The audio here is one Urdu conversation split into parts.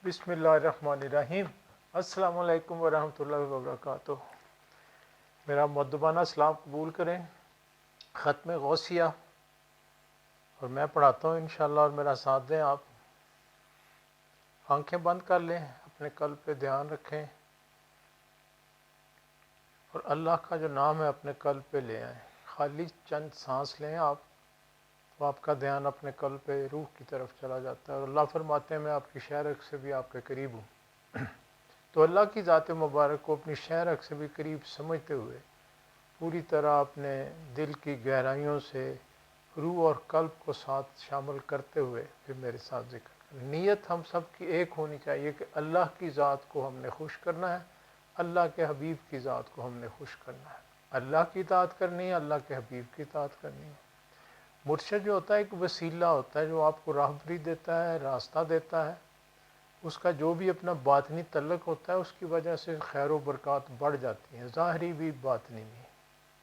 بسم اللہ الرحمن الرحیم۔ السلام علیکم ورحمۃ اللہ وبرکاتہ۔ میرا مؤدبانہ سلام قبول کریں۔ ختم غوثیہ اور میں پڑھاتا ہوں انشاءاللہ، اور میرا ساتھ دیں آپ۔ آنکھیں بند کر لیں، اپنے قلب پہ دھیان رکھیں اور اللہ کا جو نام ہے اپنے قلب پہ لے آئیں۔ خالی چند سانس لیں آپ، تو آپ کا دھیان اپنے قلب پہ روح کی طرف چلا جاتا ہے، اور اللہ فرماتے ہیں میں آپ کی شہرک سے بھی آپ کے قریب ہوں۔ تو اللہ کی ذات مبارک کو اپنی شہرک سے بھی قریب سمجھتے ہوئے پوری طرح اپنے دل کی گہرائیوں سے روح اور قلب کو ساتھ شامل کرتے ہوئے پھر میرے ساتھ ذکر کریں۔ نیت ہم سب کی ایک ہونی چاہیے کہ اللہ کی ذات کو ہم نے خوش کرنا ہے، اللہ کے حبیب کی ذات کو ہم نے خوش کرنا ہے، اللہ کی اطاعت کرنی ہے، اللہ کے حبیب کی اطاعت کرنی ہے۔ مرشد جو ہوتا ہے ایک وسیلہ ہوتا ہے جو آپ کو راہبری دیتا ہے، راستہ دیتا ہے۔ اس کا جو بھی اپنا باطنی تعلق ہوتا ہے اس کی وجہ سے خیر و برکات بڑھ جاتی ہیں، ظاہری بھی باطنی بھی،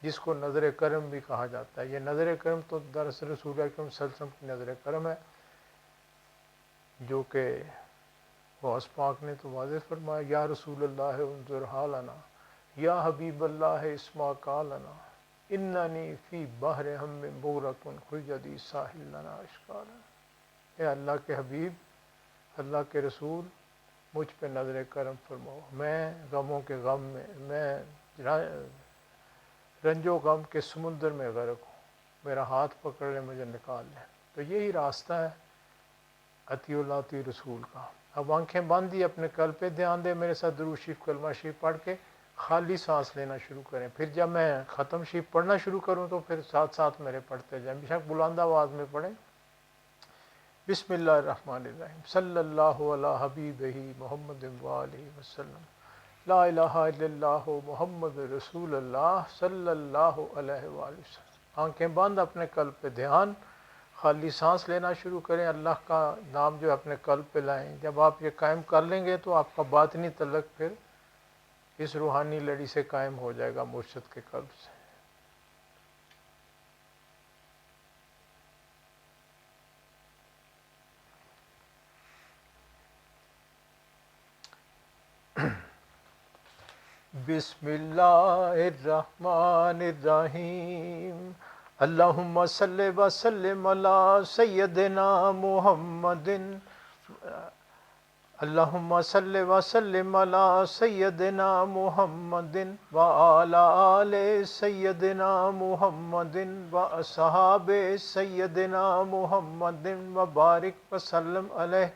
جس کو نظر کرم بھی کہا جاتا ہے۔ یہ نظر کرم تو دراصل رسول اکرم صلی اللہ علیہ وسلم کی نظر کرم ہے، جو کہ غوث پاک نے تو واضح فرمایا، یا رسول اللہ انظر حالنا، یا حبیب اللہ اسمع قالنا، اننی فی بحر ہم مغرق خجدی ساحل لنا اشکالا۔ اے اللہ کے حبیب، اللہ کے رسول، مجھ پہ نظر کرم فرماؤ، میں غموں کے غم میں رنج و غم کے سمندر میں غرق ہوں، میرا ہاتھ پکڑ لیں، مجھے نکال لیں۔ تو یہی راستہ ہے اطیع اللہ اطیع رسول کا۔ اب آنکھیں باندھی اپنے قلب پہ دھیان دیں، میرے ساتھ درود شریف کلمہ شریف پڑھ کے خالی سانس لینا شروع کریں۔ پھر جب میں ختم شریف پڑھنا شروع کروں تو پھر ساتھ ساتھ میرے پڑھتے جائیں، بے شک بلند آواز میں پڑھیں۔ بسم اللہ الرحمن الرحیم۔ صلی اللہ علی حبیبہ محمد وآلہ وسلم۔ لا الہ الا اللہ محمد رسول اللہ صلی اللہ علیہ وآلہ وسلم۔ آنکھیں بند، اپنے قلب پہ دھیان، خالی سانس لینا شروع کریں، اللہ کا نام جو اپنے قلب پہ لائیں۔ جب آپ یہ قائم کر لیں گے تو آپ کا باطنی تعلق پھر اس روحانی لڑی سے قائم ہو جائے گا، مرشد کے قلب سے۔ بسم اللہ الرحمن الرحیم۔ اللہم صلی وسلم علی سیدنا محمد۔ اللہم صلی وسلم علی سیدنا محمد وعلی آل سیدنا محمد واصحاب سیدنا محمد وبارک وسلم علیہ۔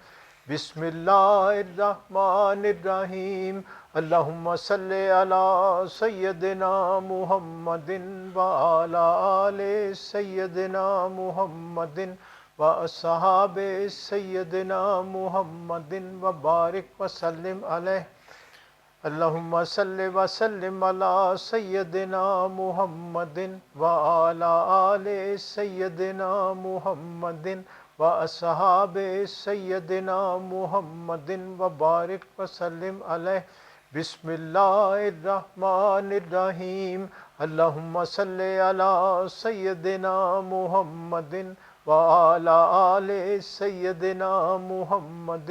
بسم اللہ الرحمن الرحیم۔ اللہم صلی علی سیدنا محمد وعلی آل سیدنا محمد واصحاب سیدنا محمد وبارک وسلم علیہ۔ اللہم صلی وسلم علی سیدنا محمد وعلی آل سیدنا محمد واصحاب سیدنا محمد وبارک وسلم علیہ۔ بسم اللہ الرحمن الرحیم۔ اللہم صلی علی سیدنا محمد وعلی آل سیدنا محمد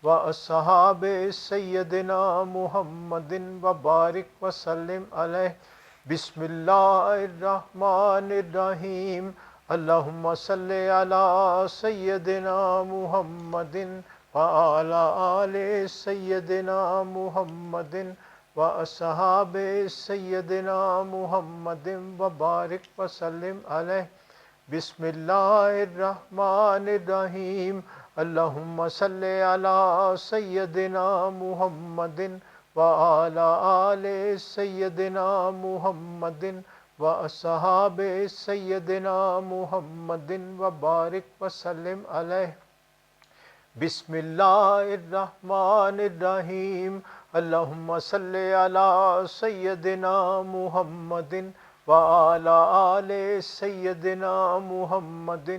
واصحاب سیدنا محمد وبارک وسلم علیہ۔ بسم اللہ الرحمن الرحیم۔ اللہم صلی علی سیدنا محمد وعلی آل سیدنا محمد واصحاب سیدنا محمد وبارک وسلم علیہ۔ بسم اللہ الرحمن الرحیم۔ اللہم صلی علی سیدنا محمد وعلی آل سیدنا محمد واصحاب سیدنا محمد وبارک وسلم علیہ۔ بسم اللہ الرحمن الرحیم۔ اللہم صلی علی سیدنا محمد وعلی آل سیدنا محمد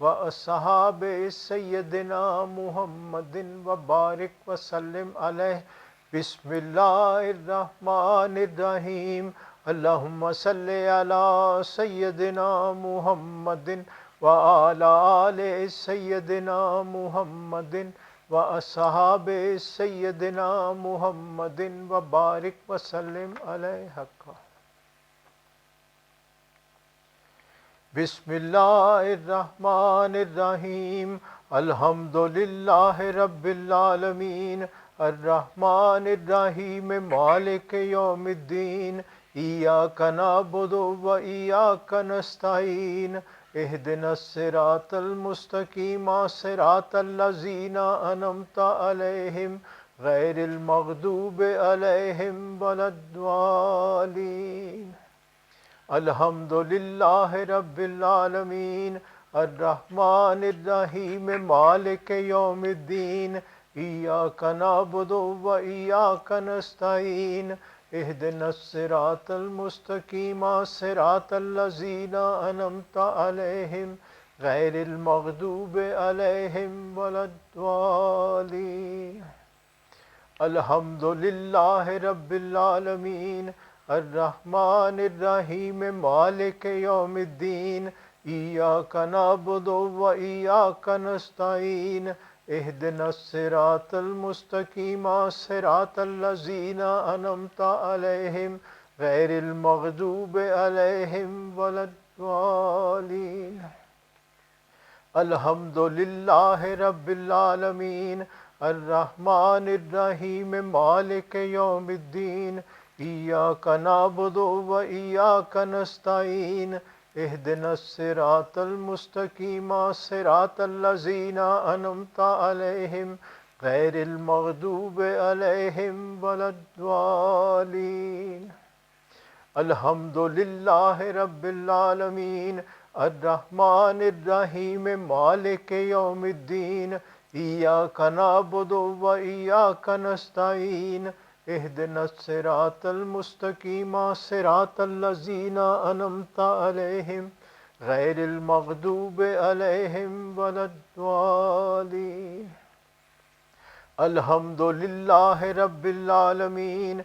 واصحاب سیدنا محمد وبارک وسلم علیہ۔ بسم اللہ الرحمن الرحیم۔ اللہم صلی علی سیدنا محمد وعلی آل سیدنا محمد وأصحاب سيدنا محمد وبارك وسلم عليه حقا. بسم الله الرحمن الرحيم. الحمد لله رب العالمين الرحمن الرحيم مالك يوم الدين إياك نعبد وإياك نستعين اهدنا الصراط المستقيم صراط الذين أنعمت عليهم غير المغضوب عليهم ولا الضالين. الحمد لله رب العالمين الرحمن الرحيم مالك يوم الدين إياك نعبد وإياك نستعين اهدنا الصراط المستقيم صراط الذين أنعمت عليهم غير المغضوب عليهم ولا الضالين. الحمد لله رب العالمين الرحمن الرحيم مالك يوم الدين إياك نعبد وإياك نستعين اهدنا الصراط المستقيم صراط الذين أنعمت عليهم غير المغضوب عليهم ولا الضالين. الحمد لله رب العالمين الرحمن الرحيم مالك يوم الدين إياك نعبد وإياك نستعين اهدنا الصراط المستقيم صراط الذين أنعمت عليهم غير المغضوب عليهم ولا الضالين. الحمد لله رب العالمين الرحمن الرحيم مالك يوم الدين إياك نعبد وإياك نستعين اهدنا الصراط المستقيم صراط الذين أنعمت عليهم غير المغضوب عليهم ولا الضالين. الحمد لله رب العالمين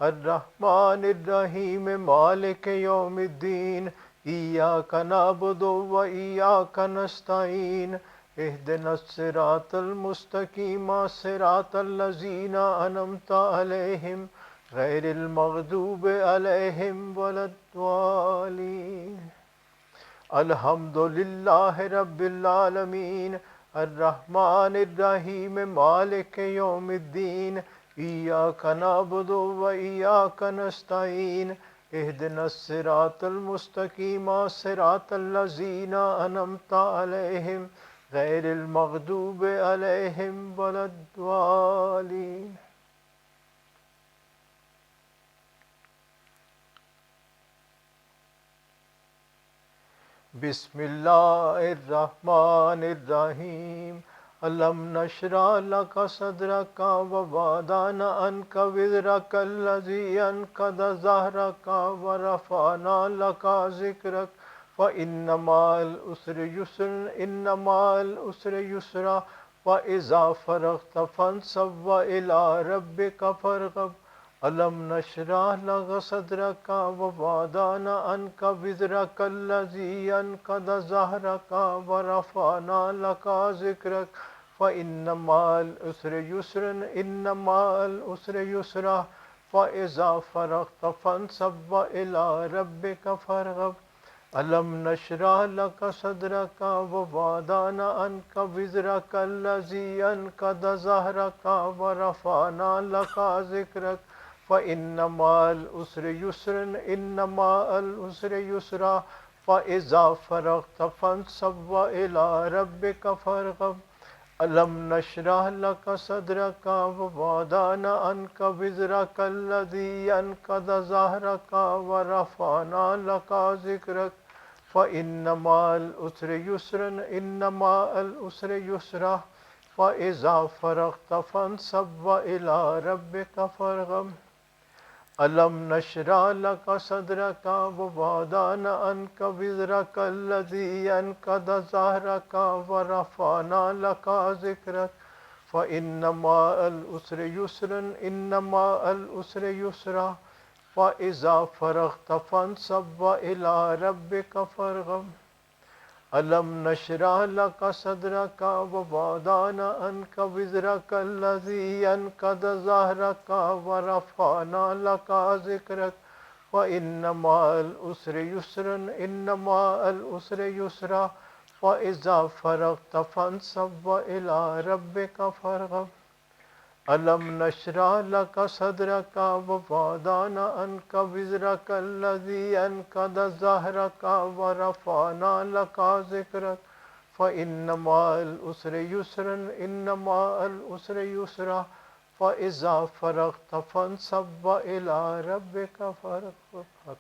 الرحمن الرحيم مالك يوم الدين إياك نعبد وإياك نستعين اهدنا الصراط المستقيم صراط الذين أنعمت عليهم غير المغضوب عليهم ولا الضالين. الحمد لله رب العالمين الرحمن الرحيم مالك يوم الدين إياك نعبد وإياك نستعين اهدنا الصراط المستقيم صراط الذين أنعمت عليهم غير المغضوب عليهم ولا الضالين. بسم الله الرحمن الرحيم. ألم نشرح لك صدرك ووضعنا عنك وزرك الذي أنقض ظهرك ورفعنا لك ذكرك فإن مع العسر يسرا إن مع العسر يسرا وإذا فرغت فانصب وإلى ربك فارغب. ألم نشرح لك صدرك ووضعنا عنك وزرك الذي أنقض ظهرك ورفعنا لك ذكرك فإن مع العسر يسرا إن مع العسر يسرا وإذا فرغت فانصب وإلى ربك فارغب. ألم نشرح لك صدرك ووضعنا عنك وزرك الذي أنقض ظهرك ورفعنا لك ذكرك فإن مع العسر يسرا إن مع العسر يسرا وإذا فرغت فانصب وإلى ربك فارغب. ألم نشرح لك صدرك ووضعنا عنك وزرك الذي أنقض ظهرك ورفعنا لك ذكرك فإن مع العسر يسرا إن مع العسر يسرا وإذا فرغت فانصب وإلى ربك فارغب. ألم نشرح لك صدرك ووضعنا عنك وزرك الذي أنقض ظهرك ورفعنا لك ذكرك فإن مع العسر يسرا إن مع العسر يسرا وإذا فرغت فانصب وإلى ربك فارغب. ألم نشرح لك صدرك ووضعنا عنك وزرك الذي أنقض ظهرك ورفعنا لك ذكرك وإن مع العسر يسرا إن مع العسر يسرا فإذا فرغت فانصب وإلى ربك فارغب ألم نشرح لك صدرك ووضعنا عنك وزرك الذي أنقض ظهرك ورفعنا لك ذكرك فإن مع العسر يسرا إن مع العسر يسرا فإذا فرغت فانصب إلى ربك فارغب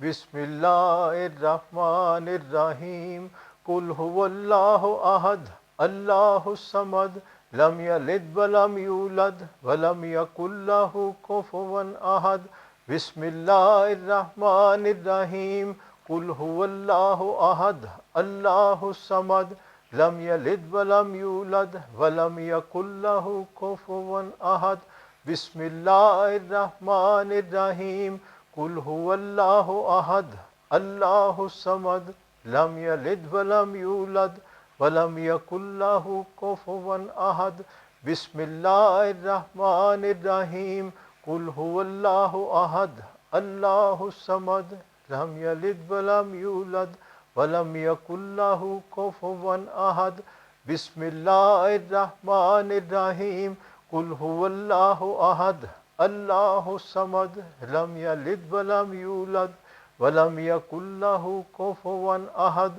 بسم الله الرحمن الرحيم قل هو الله أحد الله الصمد لم يلد ولم يولد ولم يكن له كفوا أحد بسم الله الرحمن الرحيم قل هو الله أحد الله الصمد لم يلد ولم يولد ولم يكن له كفوا أحد بسم الله الرحمن الرحيم قل هو الله أحد الله الصمد لم يلد ولم يولد ولم يكن له كفوا أحد بسم الله الرحمن الرحيم قل هو الله أحد الله الصمد لم يلد ولم يولد ولم يكن له كفوا أحد بسم الله الرحمن الرحيم قل هو الله أحد الله الصمد لم يلد ولم يولد ولم يكن له كفوا أحد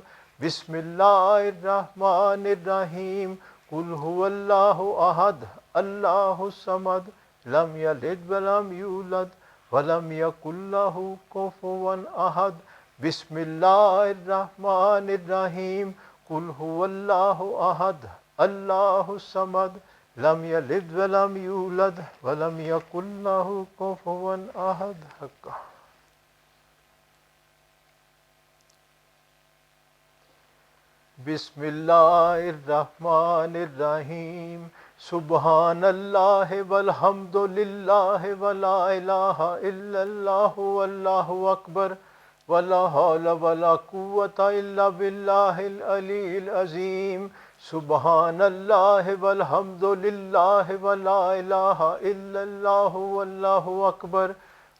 بسم الله الرحمن الرحيم قل هو الله أحد الله الصمد لم يلد ولم يولد ولم يكن له كفوا أحد بسم الله الرحمن الرحيم قل هو الله أحد الله الصمد لم يلد ولم يولد ولم يكن له كفوا أحد بسم الله الرحمن الرحيم سبحان الله والحمد لله ولا إله إلا الله والله أكبر ولا حول ولا قوة إلا بالله العلي العظيم سبحان الله والحمد لله ولا إله إلا الله والله أكبر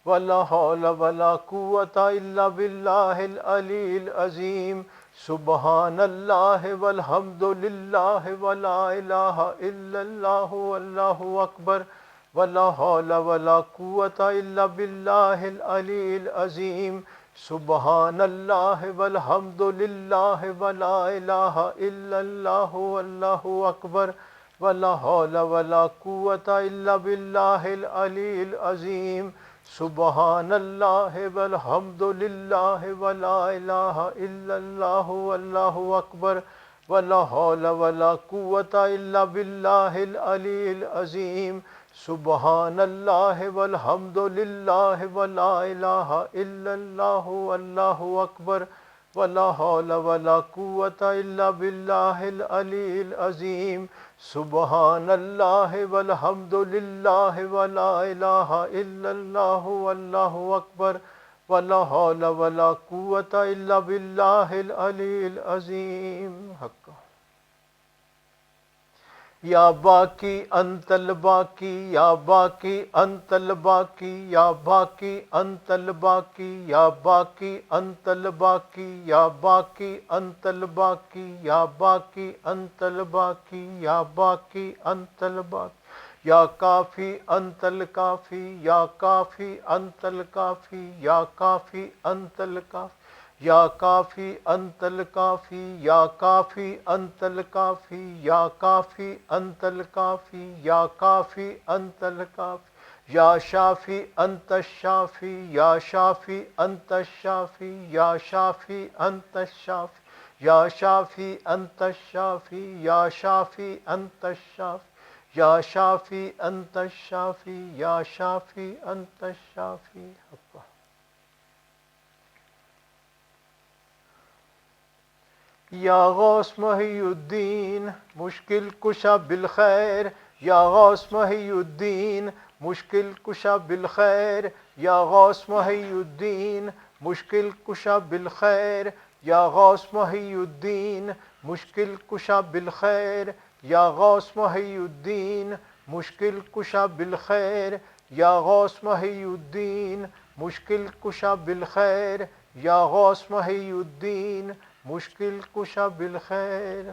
ولا حول ولا قوة إلا بالله العلي العظيم سبحان الله والحمد لله ولا إله إلا الله والله أكبر ولا حول ولا قوة إلا بالله العلي العظيم سبحان الله والحمد لله ولا إله إلا الله والله أكبر ولا حول ولا قوة إلا بالله العلي العظيم سبحان الله والحمد لله ولا إله إلا الله والله أكبر ولا حول ولا قوة إلا بالله العلي العظيم سبحان الله والحمد لله ولا إله إلا الله والله أكبر ولا حول ولا قوة إلا بالله العلي العظيم سبحان الله والحمد لله ولا إله إلا الله والله أكبر ولا حول ولا قوة إلا بالله العلي العظيم یا باقی انت الباقی یا باقی انت الباقی یا باقی انت الباقی یا باقی انت الباقی یا باقی انت الباقی یا باقی انت الباقی یا باقی انت الباقی یا کافی انت الکافی یا کافی انت الکافی یا کافی انت الکافی یا کافی انت الکافی یا کافی انت الکافی یا کافی انت الکافی یا کافی انت الکافی یا شافی انت الشافی یا شافی انت الشافی یا شافی انت الشافی یا شافی انت الشافی یا شافی انت الشافی یا شافی انت الشافی یا شافی انت الشافی یا غوث محی الدین مشکل کشا بالخیر یا غوث محی الدین مشکل کشا بالخیر یا غوث محی الدین مشکل کشا بالخیر یا غوث محی الدین مشکل کشا بالخیر یا غوث محی الدین مشکل کشا بالخیر یا غوث محی الدین مشکل کشا بالخیر یا غوث محی الدین مشکل کشا بالخیر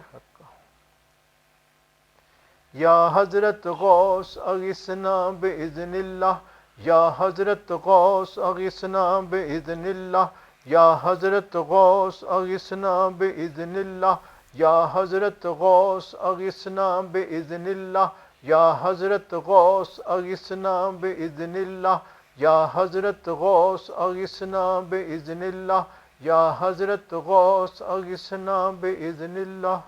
یا حضرت غوث اغثنا باذن اللہ یا حضرت غوث اغثنا باذن اللہ یا حضرت غوث اغثنا باذن اللہ یا حضرت غوث اغثنا باذن اللہ یا حضرت غوث اغثنا باذن اللہ یا حضرت غوث اغثنا باذن اللہ یا حضرت غوث اغثنا باذن اللہ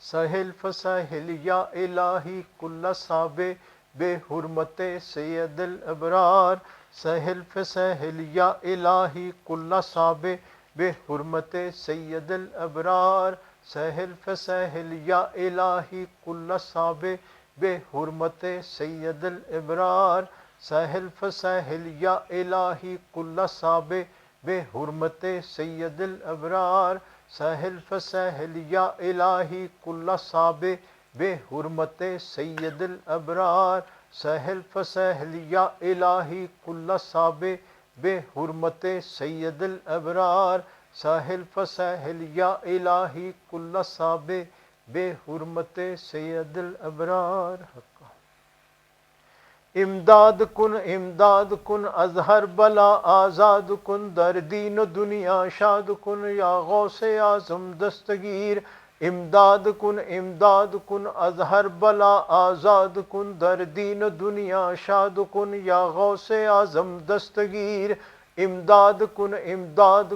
سہل فسہل یا الہی کل صاب بے حرمت سید الابرار سہل فسہل یا الہی کل صاب بے حرمت سید الابرار سہل فسہل یا الہی کل صاب بے حرمت سید الابرار سہل فسہل یا الہی کل صاب بے حرمت سید الابرار سہل فسہل یا الہی کل صاب بے حرمت سید الابرار سہل فسہل یا الہی کل صاب بے حرمت سید الابرار سہل فسہل یا الہی کل صاب بے حرمت سید الابرار امداد کن اظہر بلا آزاد کن در دین و دنیا شاد کن یا غوث اعظم دستگیر امداد کن اظہر بلا آزاد کن در دین و دنیا شاد کن یا غوث اعظم دستگیر امداد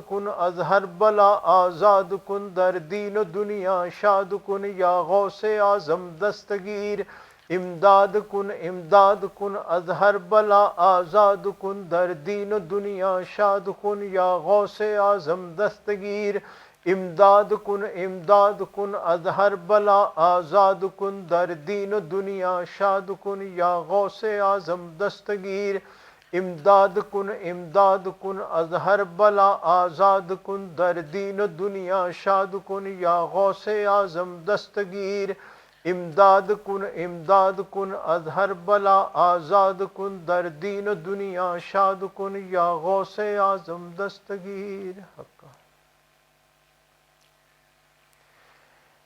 کن اظہر بلا آزاد کن در دین و دنیا شاد کن یا غوث اعظم دستگیر امداد کن اظہر بلا آزاد کن در دین و دنیا شاد کن یا غوث اعظم دستگیر امداد کن اظہر بلا آزاد کن در دین و دنیا شاد کن یا غوث اعظم دستگیر امداد کن اظہر بلا آزاد کن در دین و دنیا شاد کن یا غوث اعظم دستگیر امداد کن اظہر بلا آزاد کن در دین و دنیا شاد کن یا غوث اعظم دستگیر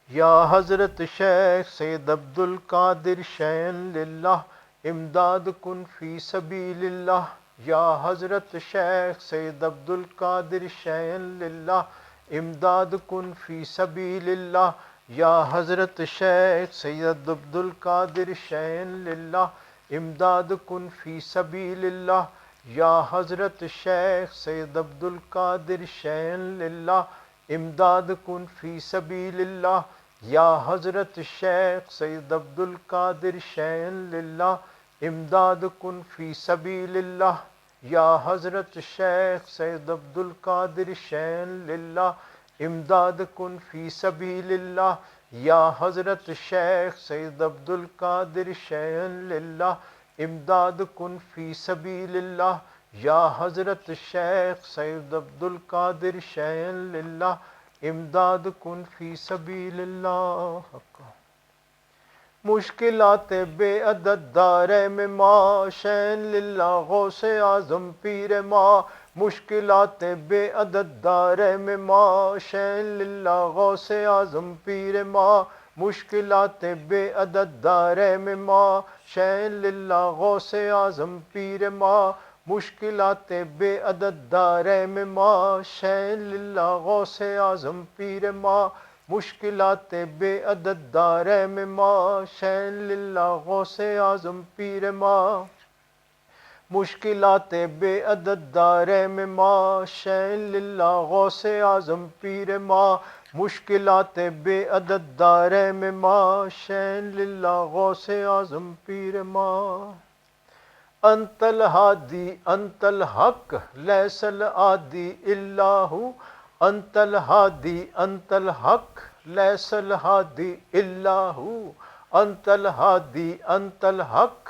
یا حضرت شیخ سید عبد القادر شین للہ امداد کن فی سبیل اللہ یا حضرت شیخ سید عبد القادر شین للہ امداد کن فی سبیل اللہ یا حضرت شیخ سید عبد القادر شین للہ امداد کن فی سبیل اللہ یا حضرت شیخ سید عبد القادر شین للہ امداد کن فی سبیل اللہ یا حضرت شیخ سید عبد القادر شین للہ امداد کن فی سبیل اللہ یا حضرت شیخ سید عبد القادر شین للہ امداد کن فی سبیل اللہ یا حضرت شیخ سید عبد القادر شین للہ امداد کن فی سبیل اللہ یا حضرت شیخ سید عبد القادر شین للہ امداد کن فی سبیل اللہ مشکلات بے عدد دارے میں ماں شین للہ غوث اعظم پیر ماں مشکلات بے عدد دارے میں ماں شین للہ غوث اعظم پیر ماں مشکلات بے عدد دارے میں ماں شین للہ غوث اعظم پیر ماں مشکلات بے عدد دارے میں ماں شین للہ غوث اعظم پیر ماں مشکلات بے عدد دارے میں ماں شین للہ غوث اعظم پیر ماں مشکلات بے عدد دارے میں ماں شین للہ غوث اعظم پیر ماں مشکلات بے عدد دارے میں ماں شین للہ غوث اعظم پیر ماں انت الہادی انت الحق لیس العادی الا ہو انت الہادی انت الحق لیس الہادی الا ہو انت الہادی انت الحق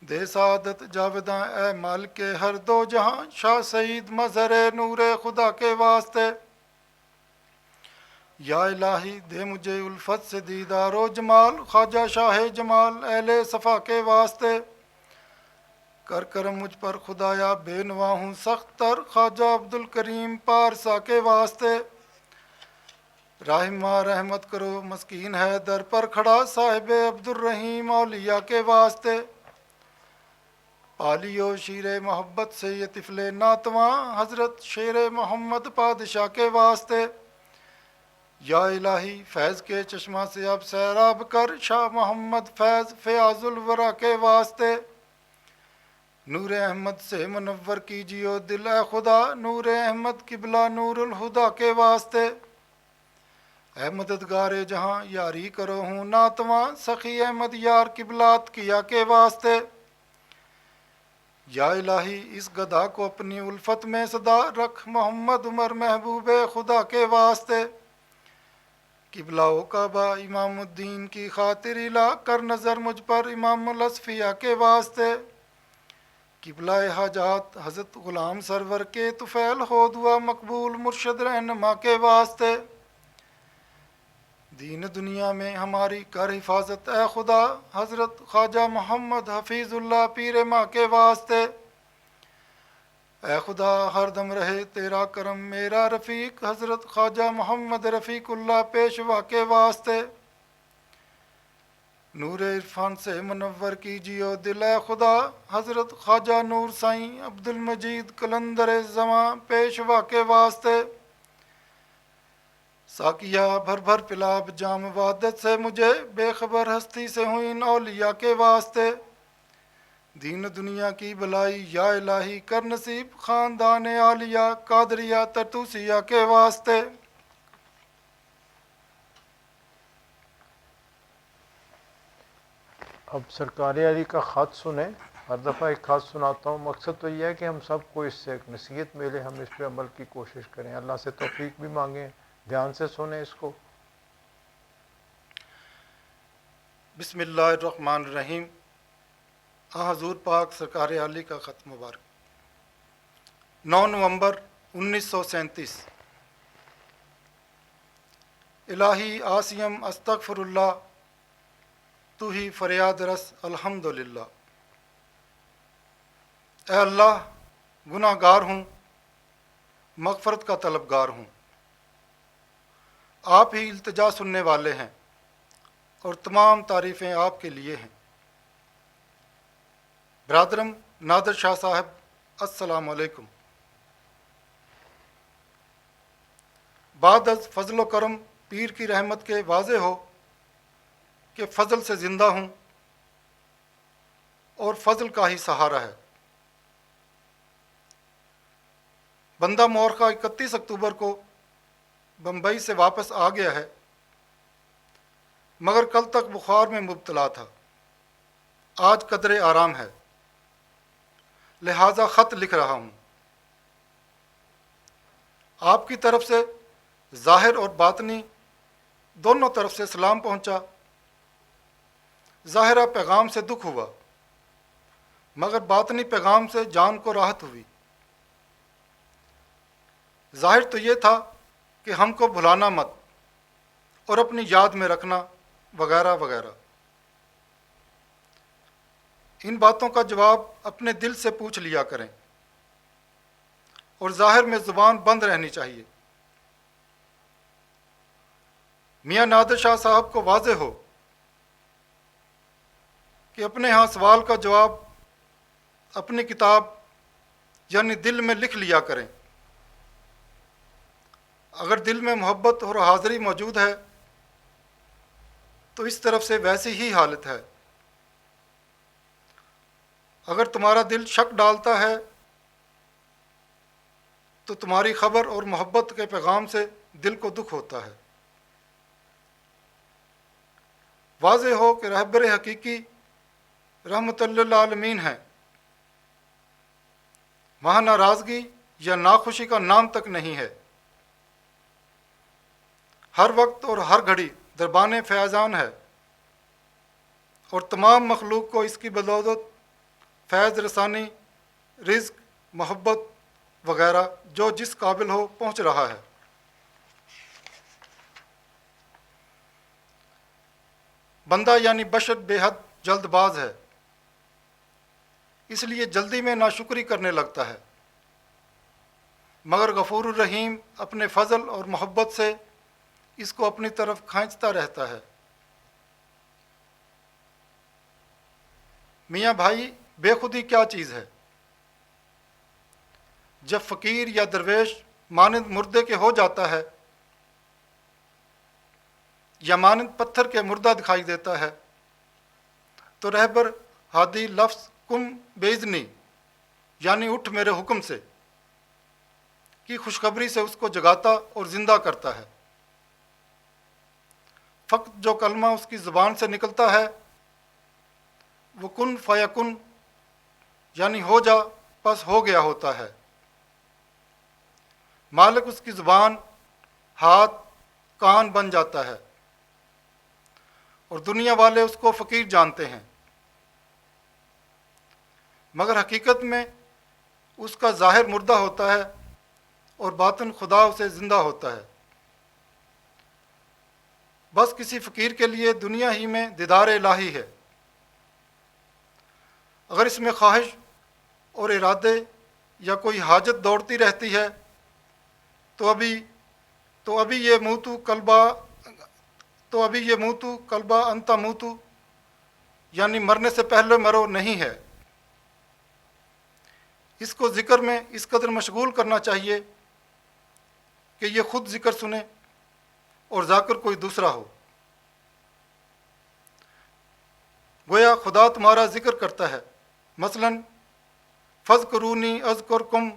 دے سعادت جاوداں اے مالک ہر دو جہاں، شاہ سعید مظہر نور خدا کے واسطے۔ یا الہی دے مجھے الفت سے دیدار و جمال، خواجہ شاہ جمال اہل صفا کے واسطے۔ کر کرم مجھ پر خدایا بے نوا ہوں سخت تر، خواجہ عبدالکریم پارسا کے واسطے۔ رحمہ رحمت کرو مسکین ہے در پر کھڑا، صاحب عبدالرحیم اولیاء کے واسطے۔ پالیو شیر محبت سے یہ طفل ناتواں، حضرت شیر محمد پادشاہ کے واسطے۔ یا الہی فیض کے چشمہ سے اب سیراب کر، شاہ محمد فیض فیاض الورا کے واسطے۔ نور احمد سے منور کیجیو دل اے خدا، نور احمد قبلہ نور الہدا کے واسطے۔ اے مددگار جہاں یاری کرو ہوں ناتواں، سخی احمد یار قبلات کیا کے واسطے۔ یا الہی اس گدھا کو اپنی الفت میں صدا رکھ، محمد عمر محبوب خدا کے واسطے۔ قبلہ و کعبہ امام الدین کی خاطر الہ، کر نظر مجھ پر امام الاصفیاء کے واسطے۔ قبلہ حاجات حضرت غلام سرور کے طفیل، ہو دعا مقبول مرشد رہنما کے واسطے۔ دین دنیا میں ہماری کر حفاظت اے خدا، حضرت خواجہ محمد حفیظ اللہ پیر ماں کے واسطے۔ اے خدا ہر دم رہے تیرا کرم میرا رفیق، حضرت خواجہ محمد رفیق اللہ پیشوا کے واسطے۔ نور عرفان سے منور کیجیو دل اے خدا، حضرت خواجہ نور سائیں عبد المجید قلندر زماں پیشوا کے واسطے۔ ساقیہ بھر بھر پلاب جام وحدت سے مجھے، بے خبر ہستی سے ہوں ان اولیاء کے واسطے۔ دین دنیا کی بلائی یا الہی کر نصیب، خاندان عالیہ قادریہ ترتوسیہ کے واسطے۔ اب سرکار علی کا خط سنیں۔ ہر دفعہ ایک خط سناتا ہوں، مقصد تو یہ ہے کہ ہم سب کو اس سے ایک نصیحت ملے، ہم اس پہ عمل کی کوشش کریں، اللہ سے توفیق بھی مانگیں، دھیان سے سنیں اس کو۔ بسم اللہ الرحمن الرحیم۔ حضور پاک سرکار علی کا خط مبارک 9 نومبر 1937۔ الہی آسیم استغفر اللہ، تو ہی فریاد رس الحمدللہ۔ اے اللہ گناہ گار ہوں، مغفرت کا طلبگار ہوں، آپ ہی التجا سننے والے ہیں، اور تمام تعریفیں آپ کے لیے ہیں۔ برادرم نادر شاہ صاحب السلام علیکم۔ بعد از فضل و کرم پیر کی رحمت کے واضح ہو کہ فضل سے زندہ ہوں اور فضل کا ہی سہارا ہے۔ بندہ مورخہ 31 اکتوبر کو بمبئی سے واپس آ گیا ہے، مگر کل تک بخار میں مبتلا تھا۔ آج قدر آرام ہے، لہٰذا خط لکھ رہا ہوں۔ آپ کی طرف سے ظاہر اور باطنی دونوں طرف سے سلام پہنچا۔ ظاہرہ پیغام سے دکھ ہوا، مگر باطنی پیغام سے جان کو راحت ہوئی۔ ظاہر تو یہ تھا کہ ہم کو بھلانا مت اور اپنی یاد میں رکھنا وغیرہ وغیرہ۔ ان باتوں کا جواب اپنے دل سے پوچھ لیا کریں، اور ظاہر میں زبان بند رہنی چاہیے۔ میاں نادر شاہ صاحب کو واضح ہو کہ اپنے ہاں سوال کا جواب اپنی کتاب یعنی دل میں لکھ لیا کریں۔ اگر دل میں محبت اور حاضری موجود ہے تو اس طرف سے ویسی ہی حالت ہے۔ اگر تمہارا دل شک ڈالتا ہے تو تمہاری خبر اور محبت کے پیغام سے دل کو دکھ ہوتا ہے۔ واضح ہو کہ رہبر حقیقی رحمت للعالمین ہے، وہاں ناراضگی یا ناخوشی کا نام تک نہیں ہے۔ ہر وقت اور ہر گھڑی دربان فیضان ہے، اور تمام مخلوق کو اس کی بدولت فیض رسانی، رزق، محبت وغیرہ جو جس قابل ہو پہنچ رہا ہے۔ بندہ یعنی بشر بے حد جلد باز ہے، اس لیے جلدی میں ناشکری کرنے لگتا ہے، مگر غفور الرحیم اپنے فضل اور محبت سے اس کو اپنی طرف کھینچتا رہتا ہے۔ میاں بھائی، بے خودی کیا چیز ہے؟ جب فقیر یا درویش مانند مردے کے ہو جاتا ہے یا مانند پتھر کے مردہ دکھائی دیتا ہے تو رہبر ہادی لفظ کم بیزنی یعنی اٹھ میرے حکم سے کی خوشخبری سے اس کو جگاتا اور زندہ کرتا ہے۔ فقط جو کلمہ اس کی زبان سے نکلتا ہے وہ کن فیکن یعنی ہو جا پس ہو گیا ہوتا ہے۔ مالک اس کی زبان، ہاتھ، کان بن جاتا ہے اور دنیا والے اس کو فقیر جانتے ہیں، مگر حقیقت میں اس کا ظاہر مردہ ہوتا ہے اور باطن خدا اسے زندہ ہوتا ہے۔ بس کسی فقیر کے لیے دنیا ہی میں دیدار الہی ہے۔ اگر اس میں خواہش اور ارادے یا کوئی حاجت دوڑتی رہتی ہے تو ابھی یہ منہ تو کلبہ انتا منہ تو یعنی مرنے سے پہلے مرو نہیں ہے۔ اس کو ذکر میں اس قدر مشغول کرنا چاہیے کہ یہ خود ذکر سنے اور ذاکر کوئی دوسرا ہو۔ گویا خدا تمہارا ذکر کرتا ہے، مثلاً فذکرونی اذکرکم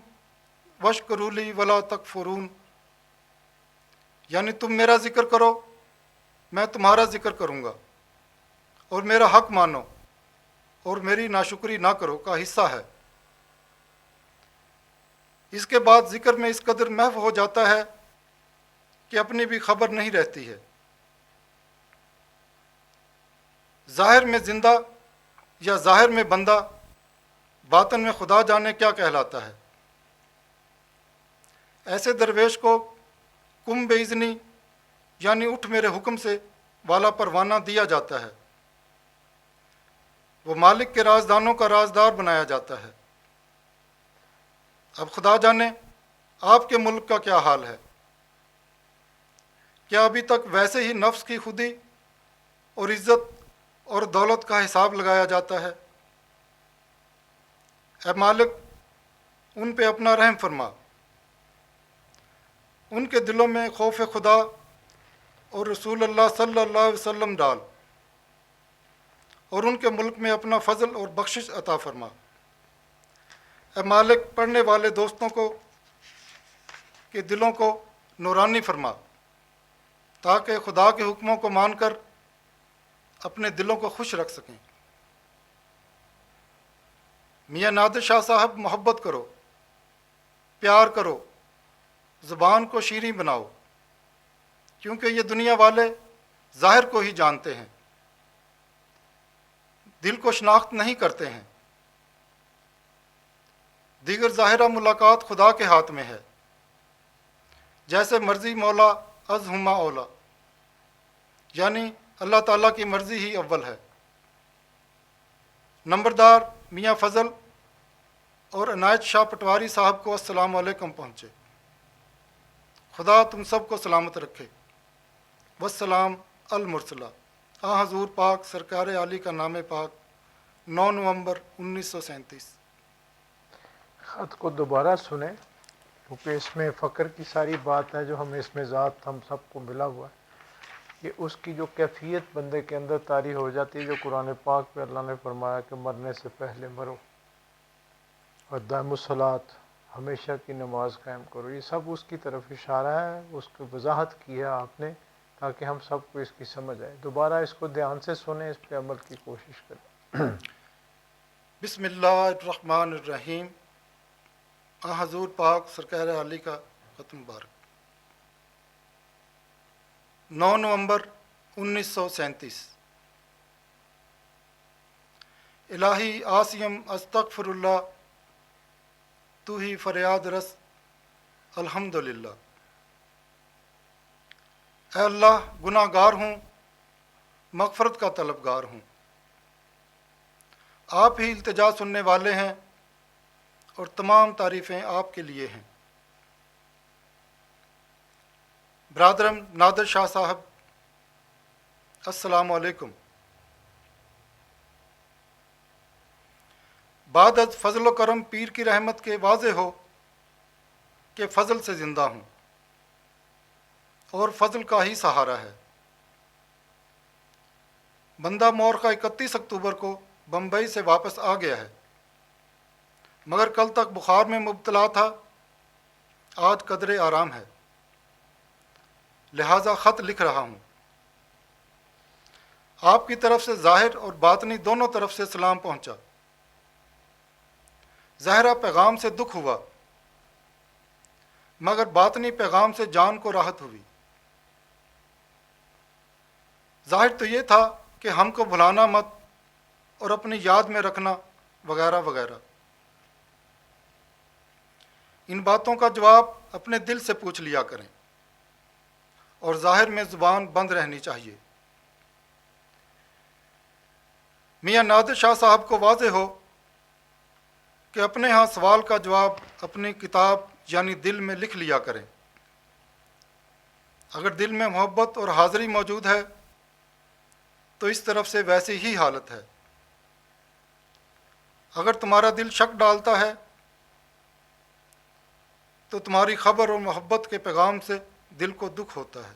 واشکروا لی ولا تکفرون، یعنی تم میرا ذکر کرو میں تمہارا ذکر کروں گا، اور میرا حق مانو اور میری ناشکری نہ کرو کا حصہ ہے۔ اس کے بعد ذکر میں اس قدر محو ہو جاتا ہے کہ اپنی بھی خبر نہیں رہتی ہے۔ ظاہر میں زندہ یا ظاہر میں بندہ، باطن میں خدا جانے کیا کہلاتا ہے۔ ایسے درویش کو کم بیزنی یعنی اٹھ میرے حکم سے والا پروانہ دیا جاتا ہے، وہ مالک کے رازدانوں کا رازدار بنایا جاتا ہے۔ اب خدا جانے آپ کے ملک کا کیا حال ہے؟ کیا ابھی تک ویسے ہی نفس کی خودی اور عزت اور دولت کا حساب لگایا جاتا ہے؟ اے مالک، ان پہ اپنا رحم فرما، ان کے دلوں میں خوف خدا اور رسول اللہ صلی اللہ علیہ وسلم ڈال، اور ان کے ملک میں اپنا فضل اور بخشش عطا فرما۔ اے مالک، پڑھنے والے دوستوں کو کے دلوں کو نورانی فرما تاکہ خدا کے حکموں کو مان کر اپنے دلوں کو خوش رکھ سکیں۔ میاں نادر شاہ صاحب، محبت کرو، پیار کرو، زبان کو شیریں بناؤ، کیونکہ یہ دنیا والے ظاہر کو ہی جانتے ہیں، دل کو شناخت نہیں کرتے ہیں۔ دیگر ظاہرہ ملاقات خدا کے ہاتھ میں ہے، جیسے مرضی مولا از ہما اولا، یعنی اللہ تعالیٰ کی مرضی ہی اول ہے۔ نمبردار میاں فضل اور عنایت شاہ پٹواری صاحب کو السلام علیکم پہنچے۔ خدا تم سب کو سلامت رکھے۔ والسلام المرسلہ۔ حضور پاک سرکار عالی کا نام پاک، 9 نومبر 1937۔ خط کو دوبارہ سنیں، کیونکہ اس میں فقر کی ساری بات ہے جو ہمیں اس میں ذات ہم سب کو ملا ہوا ہے، کہ اس کی جو کیفیت بندے کے اندر طاری ہو جاتی ہے، جو قرآن پاک میں اللہ نے فرمایا کہ مرنے سے پہلے مرو اور دائم الصلاۃ، ہمیشہ کی نماز قائم کرو۔ یہ سب اس کی طرف اشارہ ہے، اس کی وضاحت کی ہے آپ نے تاکہ ہم سب کو اس کی سمجھ آئے۔ دوبارہ اس کو دھیان سے سنیں، اس پہ عمل کی کوشش کریں۔ بسم اللہ الرحمن الرحیم۔ حضور پاک سرکار علی کا خط مبارک، 9 نومبر 1937۔ الہی آسیم استغفر اللہ، تو ہی فریاد رس الحمدللہ۔ اے اللہ گناہ گار ہوں، مغفرت کا طلبگار ہوں، آپ ہی التجا سننے والے ہیں اور تمام تعریفیں آپ کے لیے ہیں۔ برادرم نادر شاہ صاحب، السلام علیکم۔ بعد از فضل و کرم پیر کی رحمت کے واضح ہو کہ فضل سے زندہ ہوں اور فضل کا ہی سہارا ہے۔ بندہ مورخہ 31 اکتوبر کو بمبئی سے واپس آ گیا ہے، مگر کل تک بخار میں مبتلا تھا، آج قدرے آرام ہے، لہٰذا خط لکھ رہا ہوں۔ آپ کی طرف سے ظاہر اور باطنی دونوں طرف سے سلام پہنچا۔ ظاہرہ پیغام سے دکھ ہوا، مگر باطنی پیغام سے جان کو راحت ہوئی۔ ظاہر تو یہ تھا کہ ہم کو بھلانا مت اور اپنی یاد میں رکھنا وغیرہ وغیرہ۔ ان باتوں کا جواب اپنے دل سے پوچھ لیا کریں اور ظاہر میں زبان بند رہنی چاہیے۔ میاں نادر شاہ صاحب کو واضح ہو کہ اپنے ہاں سوال کا جواب اپنی کتاب یعنی دل میں لکھ لیا کریں۔ اگر دل میں محبت اور حاضری موجود ہے تو اس طرف سے ویسی ہی حالت ہے۔ اگر تمہارا دل شک ڈالتا ہے تو تمہاری خبر اور محبت کے پیغام سے دل کو دکھ ہوتا ہے۔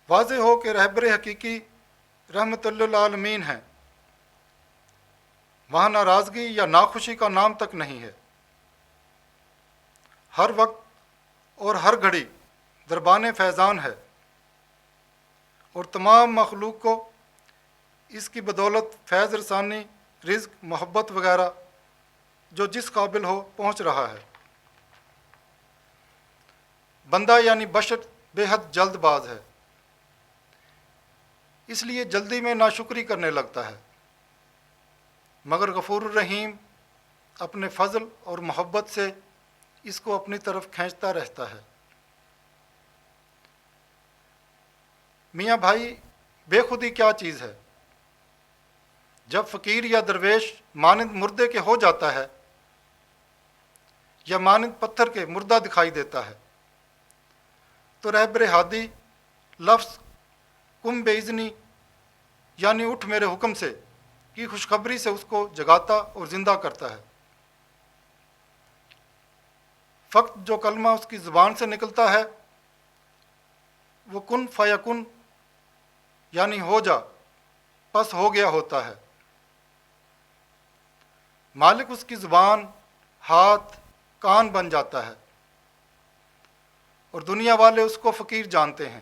واضح ہو کہ رہبر حقیقی رحمت للعالمین ہیں، وہاں ناراضگی یا ناخوشی کا نام تک نہیں ہے۔ ہر وقت اور ہر گھڑی دربان فیضان ہے اور تمام مخلوق کو اس کی بدولت فیض رسانی، رزق، محبت وغیرہ جو جس قابل ہو پہنچ رہا ہے۔ بندہ یعنی بشر بے حد جلد باز ہے، اس لیے جلدی میں ناشکری کرنے لگتا ہے، مگر غفور الرحیم اپنے فضل اور محبت سے اس کو اپنی طرف کھینچتا رہتا ہے۔ میاں بھائی، بے خودی کیا چیز ہے؟ جب فقیر یا درویش مانند مردے کے ہو جاتا ہے یا مانند پتھر کے مردہ دکھائی دیتا ہے تو رہبر ہادی لفظ کم بےاذنی یعنی اٹھ میرے حکم سے کی خوشخبری سے اس کو جگاتا اور زندہ کرتا ہے۔ فقط جو کلمہ اس کی زبان سے نکلتا ہے وہ کن فیکن یعنی ہو جا پس ہو گیا ہوتا ہے۔ مالک اس کی زبان، ہاتھ، کان بن جاتا ہے اور دنیا والے اس کو فقیر جانتے ہیں،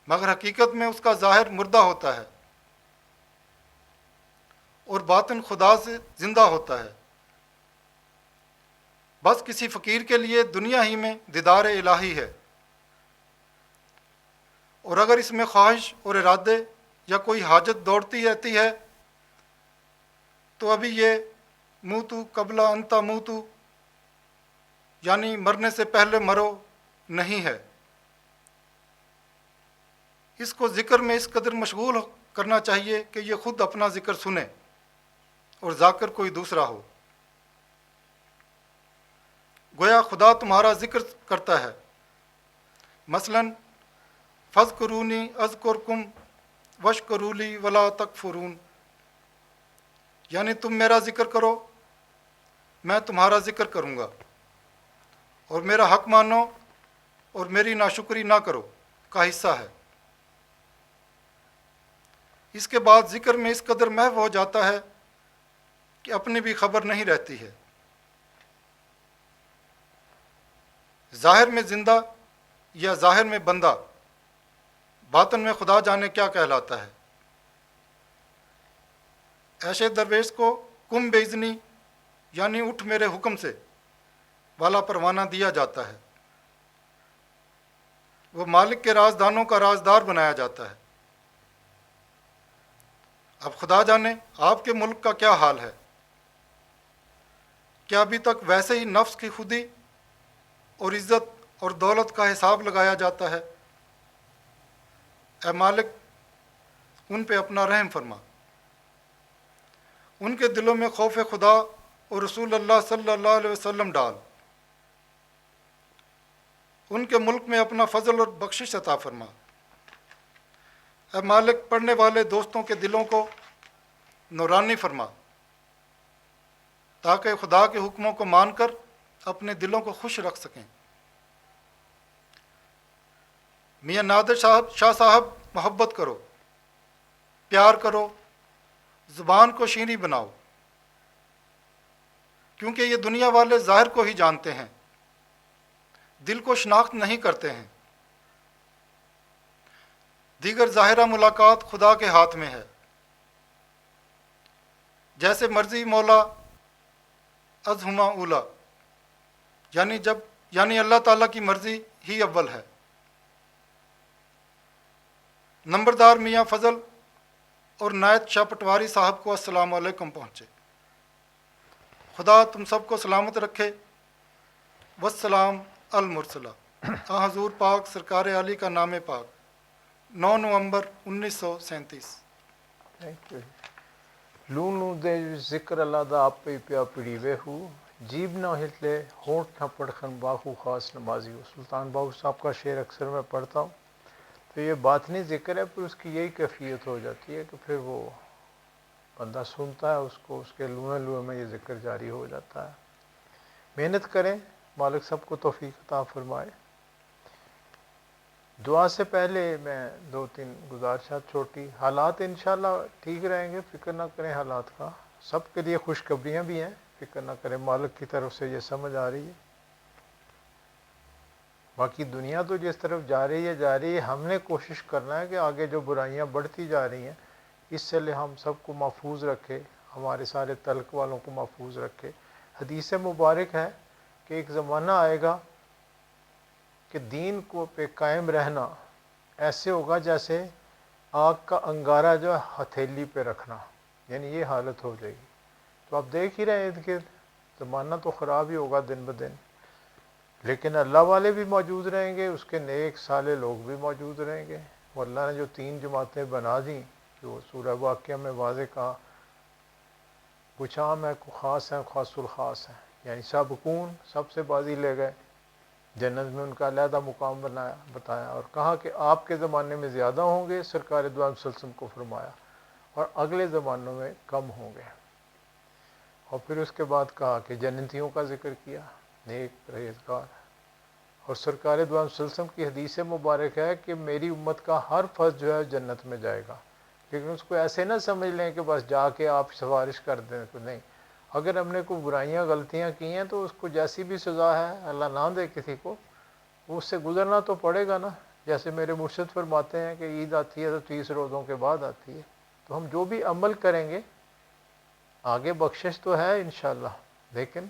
مگر حقیقت میں اس کا ظاہر مردہ ہوتا ہے اور باطن خدا سے زندہ ہوتا ہے۔ بس کسی فقیر کے لیے دنیا ہی میں دیدار الہی ہے، اور اگر اس میں خواہش اور ارادے یا کوئی حاجت دوڑتی رہتی ہے تو ابھی یہ موتو قبل انتا موتو یعنی مرنے سے پہلے مرو نہیں ہے۔ اس کو ذکر میں اس قدر مشغول کرنا چاہیے کہ یہ خود اپنا ذکر سنے اور ذاکر کوئی دوسرا ہو۔ گویا خدا تمہارا ذکر کرتا ہے، مثلاً فاذکرونی اذکرکم واشکرولی ولا تکفرون، یعنی تم میرا ذکر کرو، میں تمہارا ذکر کروں گا، اور میرا حق مانو اور میری ناشکری نہ کرو کا حصہ ہے۔ اس کے بعد ذکر میں اس قدر محو ہو جاتا ہے کہ اپنی بھی خبر نہیں رہتی ہے۔ ظاہر میں زندہ یا ظاہر میں بندہ، باطن میں خدا جانے کیا کہلاتا ہے۔ ایسے درویش کو کم بےاذنی یعنی اٹھ میرے حکم سے والا پروانہ دیا جاتا ہے، وہ مالک کے رازدانوں کا رازدار بنایا جاتا ہے۔ اب خدا جانے آپ کے ملک کا کیا حال ہے، کیا ابھی تک ویسے ہی نفس کی خودی اور عزت اور دولت کا حساب لگایا جاتا ہے؟ اے مالک ان پہ اپنا رحم فرما، ان کے دلوں میں خوف خدا اور رسول اللہ صلی اللہ علیہ وسلم ڈال، ان کے ملک میں اپنا فضل اور بخشش عطا فرما۔ اے مالک پڑھنے والے دوستوں کے دلوں کو نورانی فرما، تاکہ خدا کے حکموں کو مان کر اپنے دلوں کو خوش رکھ سکیں۔ میاں نادر شاہ صاحب محبت کرو، پیار کرو، زبان کو شیریں بناؤ، کیونکہ یہ دنیا والے ظاہر کو ہی جانتے ہیں، دل کو شناخت نہیں کرتے ہیں۔ دیگر ظاہرہ ملاقات خدا کے ہاتھ میں ہے، جیسے مرضی مولا از ہما اولا، یعنی اللہ تعالیٰ کی مرضی ہی اول ہے۔ نمبردار میاں فضل اور نائت شاہ پٹواری صاحب کو السلام علیکم پہنچے۔ خدا تم سب کو سلامت رکھے۔ والسلام المرسلہ۔ حضور پاک سرکار عالی کا نام پاک 9 نومبر 1937۔ Thank you. لونو دے ذکر اللہ دا آپ پہ پیا پڑی وے ہو، جیب نہ ہتلے ہونٹ نہ پڑخن باہو خاص نمازی ہو۔ سلطان باہو صاحب کا شعر اکثر میں پڑھتا ہوں تو یہ باطنی ذکر ہے، پھر اس کی یہی کیفیت ہو جاتی ہے کہ پھر وہ بندہ سنتا ہے اس کو، اس کے لوہے لوہے میں یہ ذکر جاری ہو جاتا ہے۔ محنت کریں، مالک سب کو توفیق عطا فرمائے۔ دعا سے پہلے میں 2-3 گزارشات چھوٹی، حالات انشاءاللہ ٹھیک رہیں گے، فکر نہ کریں حالات کا، سب کے لیے خوشخبریاں بھی ہیں، فکر نہ کریں، مالک کی طرف سے یہ سمجھ آ رہی ہے۔ باقی دنیا تو جس طرف جا رہی ہے، ہم نے کوشش کرنا ہے کہ آگے جو برائیاں بڑھتی جا رہی ہیں اس سے ہم سب کو محفوظ رکھے، ہمارے سارے تلق والوں کو محفوظ رکھے۔ حدیث مبارک ہے کہ ایک زمانہ آئے گا کہ دین کو پہ قائم رہنا ایسے ہوگا جیسے آگ کا انگارہ جو ہے ہتھیلی پہ رکھنا، یعنی یہ حالت ہو جائے گی۔ تو آپ دیکھ ہی رہے ہیں کہ زمانہ تو خراب ہی ہوگا دن بدن، لیکن اللہ والے بھی موجود رہیں گے، اس کے نیک صالح لوگ بھی موجود رہیں گے۔ وہ اللہ نے جو 3 جماعتیں بنا دیں، جو سورہ واقعہ میں واضح کہا، کچھ عام ہے، کچھ خاص ہیں، خاص الخاص ہیں، یعنی سابقون سب سے بازی لے گئے، جنت میں ان کا علیحدہ مقام بتایا، اور کہا کہ آپ کے زمانے میں زیادہ ہوں گے، سرکار دو عالم صلی اللہ علیہ وسلم کو فرمایا، اور اگلے زمانوں میں کم ہوں گے۔ اور پھر اس کے بعد کہا کہ جنتیوں کا ذکر کیا، نیک پرہیزگار، اور سرکار دو عالم صلی اللہ علیہ وسلم کی حدیث مبارک ہے کہ میری امت کا ہر فرد جو ہے جنت میں جائے گا، لیکن اس کو ایسے نہ سمجھ لیں کہ بس جا کے آپ سفارش کر دیں، کہ نہیں، اگر ہم نے کوئی برائیاں غلطیاں کی ہیں تو اس کو جیسی بھی سزا ہے، اللہ نہ دے کسی کو، اس سے گزرنا تو پڑے گا نا۔ جیسے میرے مرشد فرماتے ہیں کہ عید آتی ہے تو 30 روزوں کے بعد آتی ہے، تو ہم جو بھی عمل کریں گے آگے بخشش تو ہے انشاءاللہ، لیکن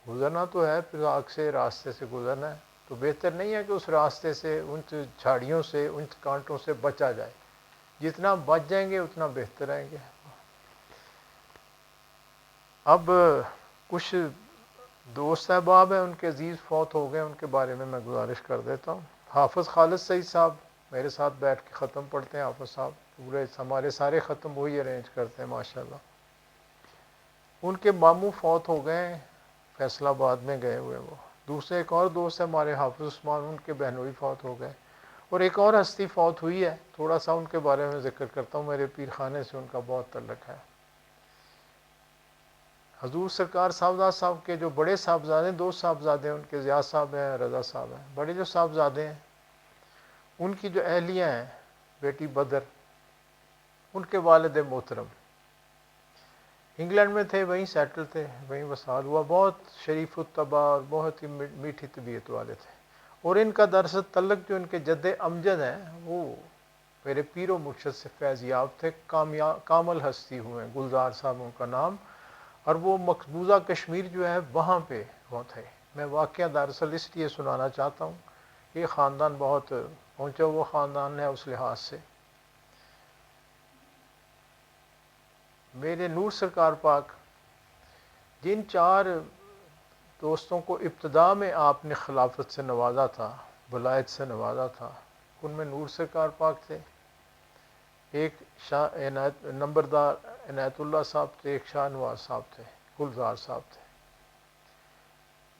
گزرنا تو ہے، پھر آگ سے راستے سے گزرنا ہے، تو بہتر نہیں ہے کہ اس راستے سے، ان جھاڑیوں سے، ان کانٹوں سے بچا جائے، جتنا بچ جائیں گے اتنا بہتر رہیں گے۔ اب کچھ دوست احباب ہیں، ان کے عزیز فوت ہو گئے، ان کے بارے میں گزارش کر دیتا ہوں۔ حافظ خالد سعید صاحب میرے ساتھ بیٹھ کے ختم پڑھتے ہیں، حافظ صاحب پورے ہمارے سارے ختم وہی ارینج کرتے ہیں ماشاءاللہ۔ ان کے ماموں فوت ہو گئے، فیصل آباد میں گئے ہوئے وہ۔ دوسرے ایک اور دوست ہے ہمارے حافظ عثمان، ان کے بہنوئی فوت ہو گئے، اور ایک اور ہستی فوت ہوئی ہے، تھوڑا سا ان کے بارے میں ذکر کرتا ہوں، میرے پیر خانے سے ان کا بہت تعلق ہے۔ حضور سرکار صاحبزاد صاحب کے جو بڑے صاحبزادے ہیں، 2 صاحبزادے ہیں ان کے، زیاد صاحب ہیں، رضا صاحب ہیں، بڑے جو صاحبزادے ہیں ان کی جو اہلیہ ہیں بیٹی بدر، ان کے والد محترم انگلینڈ میں تھے، وہیں سیٹل تھے، وہیں وصال ہوا، بہت شریف الطبع اور بہت ہی میٹھی طبیعت والے تھے، اور ان کا دراصل تعلق جو ان کے جد امجد ہیں وہ میرے پیر و مرشد سے فیض یاب تھے، کامل ہستی ہوئے ہیں، گلزار صاحب ان کا نام، اور وہ مقبوضہ کشمیر جو ہے وہاں پہ وہ تھے۔ میں واقعہ دراصل اس لیے سنانا چاہتا ہوں، یہ خاندان بہت پہنچا ہوا خاندان ہے اس لحاظ سے۔ میرے نور سرکار پاک جن 4 دوستوں کو ابتدا میں آپ نے خلافت سے نوازا تھا، ولایت سے نوازا تھا، ان میں نور سرکار پاک تھے، ایک شاہ نمبردار عنایت اللہ صاحب تھے، ایک شاہ نواز صاحب تھے، گلزار صاحب تھے۔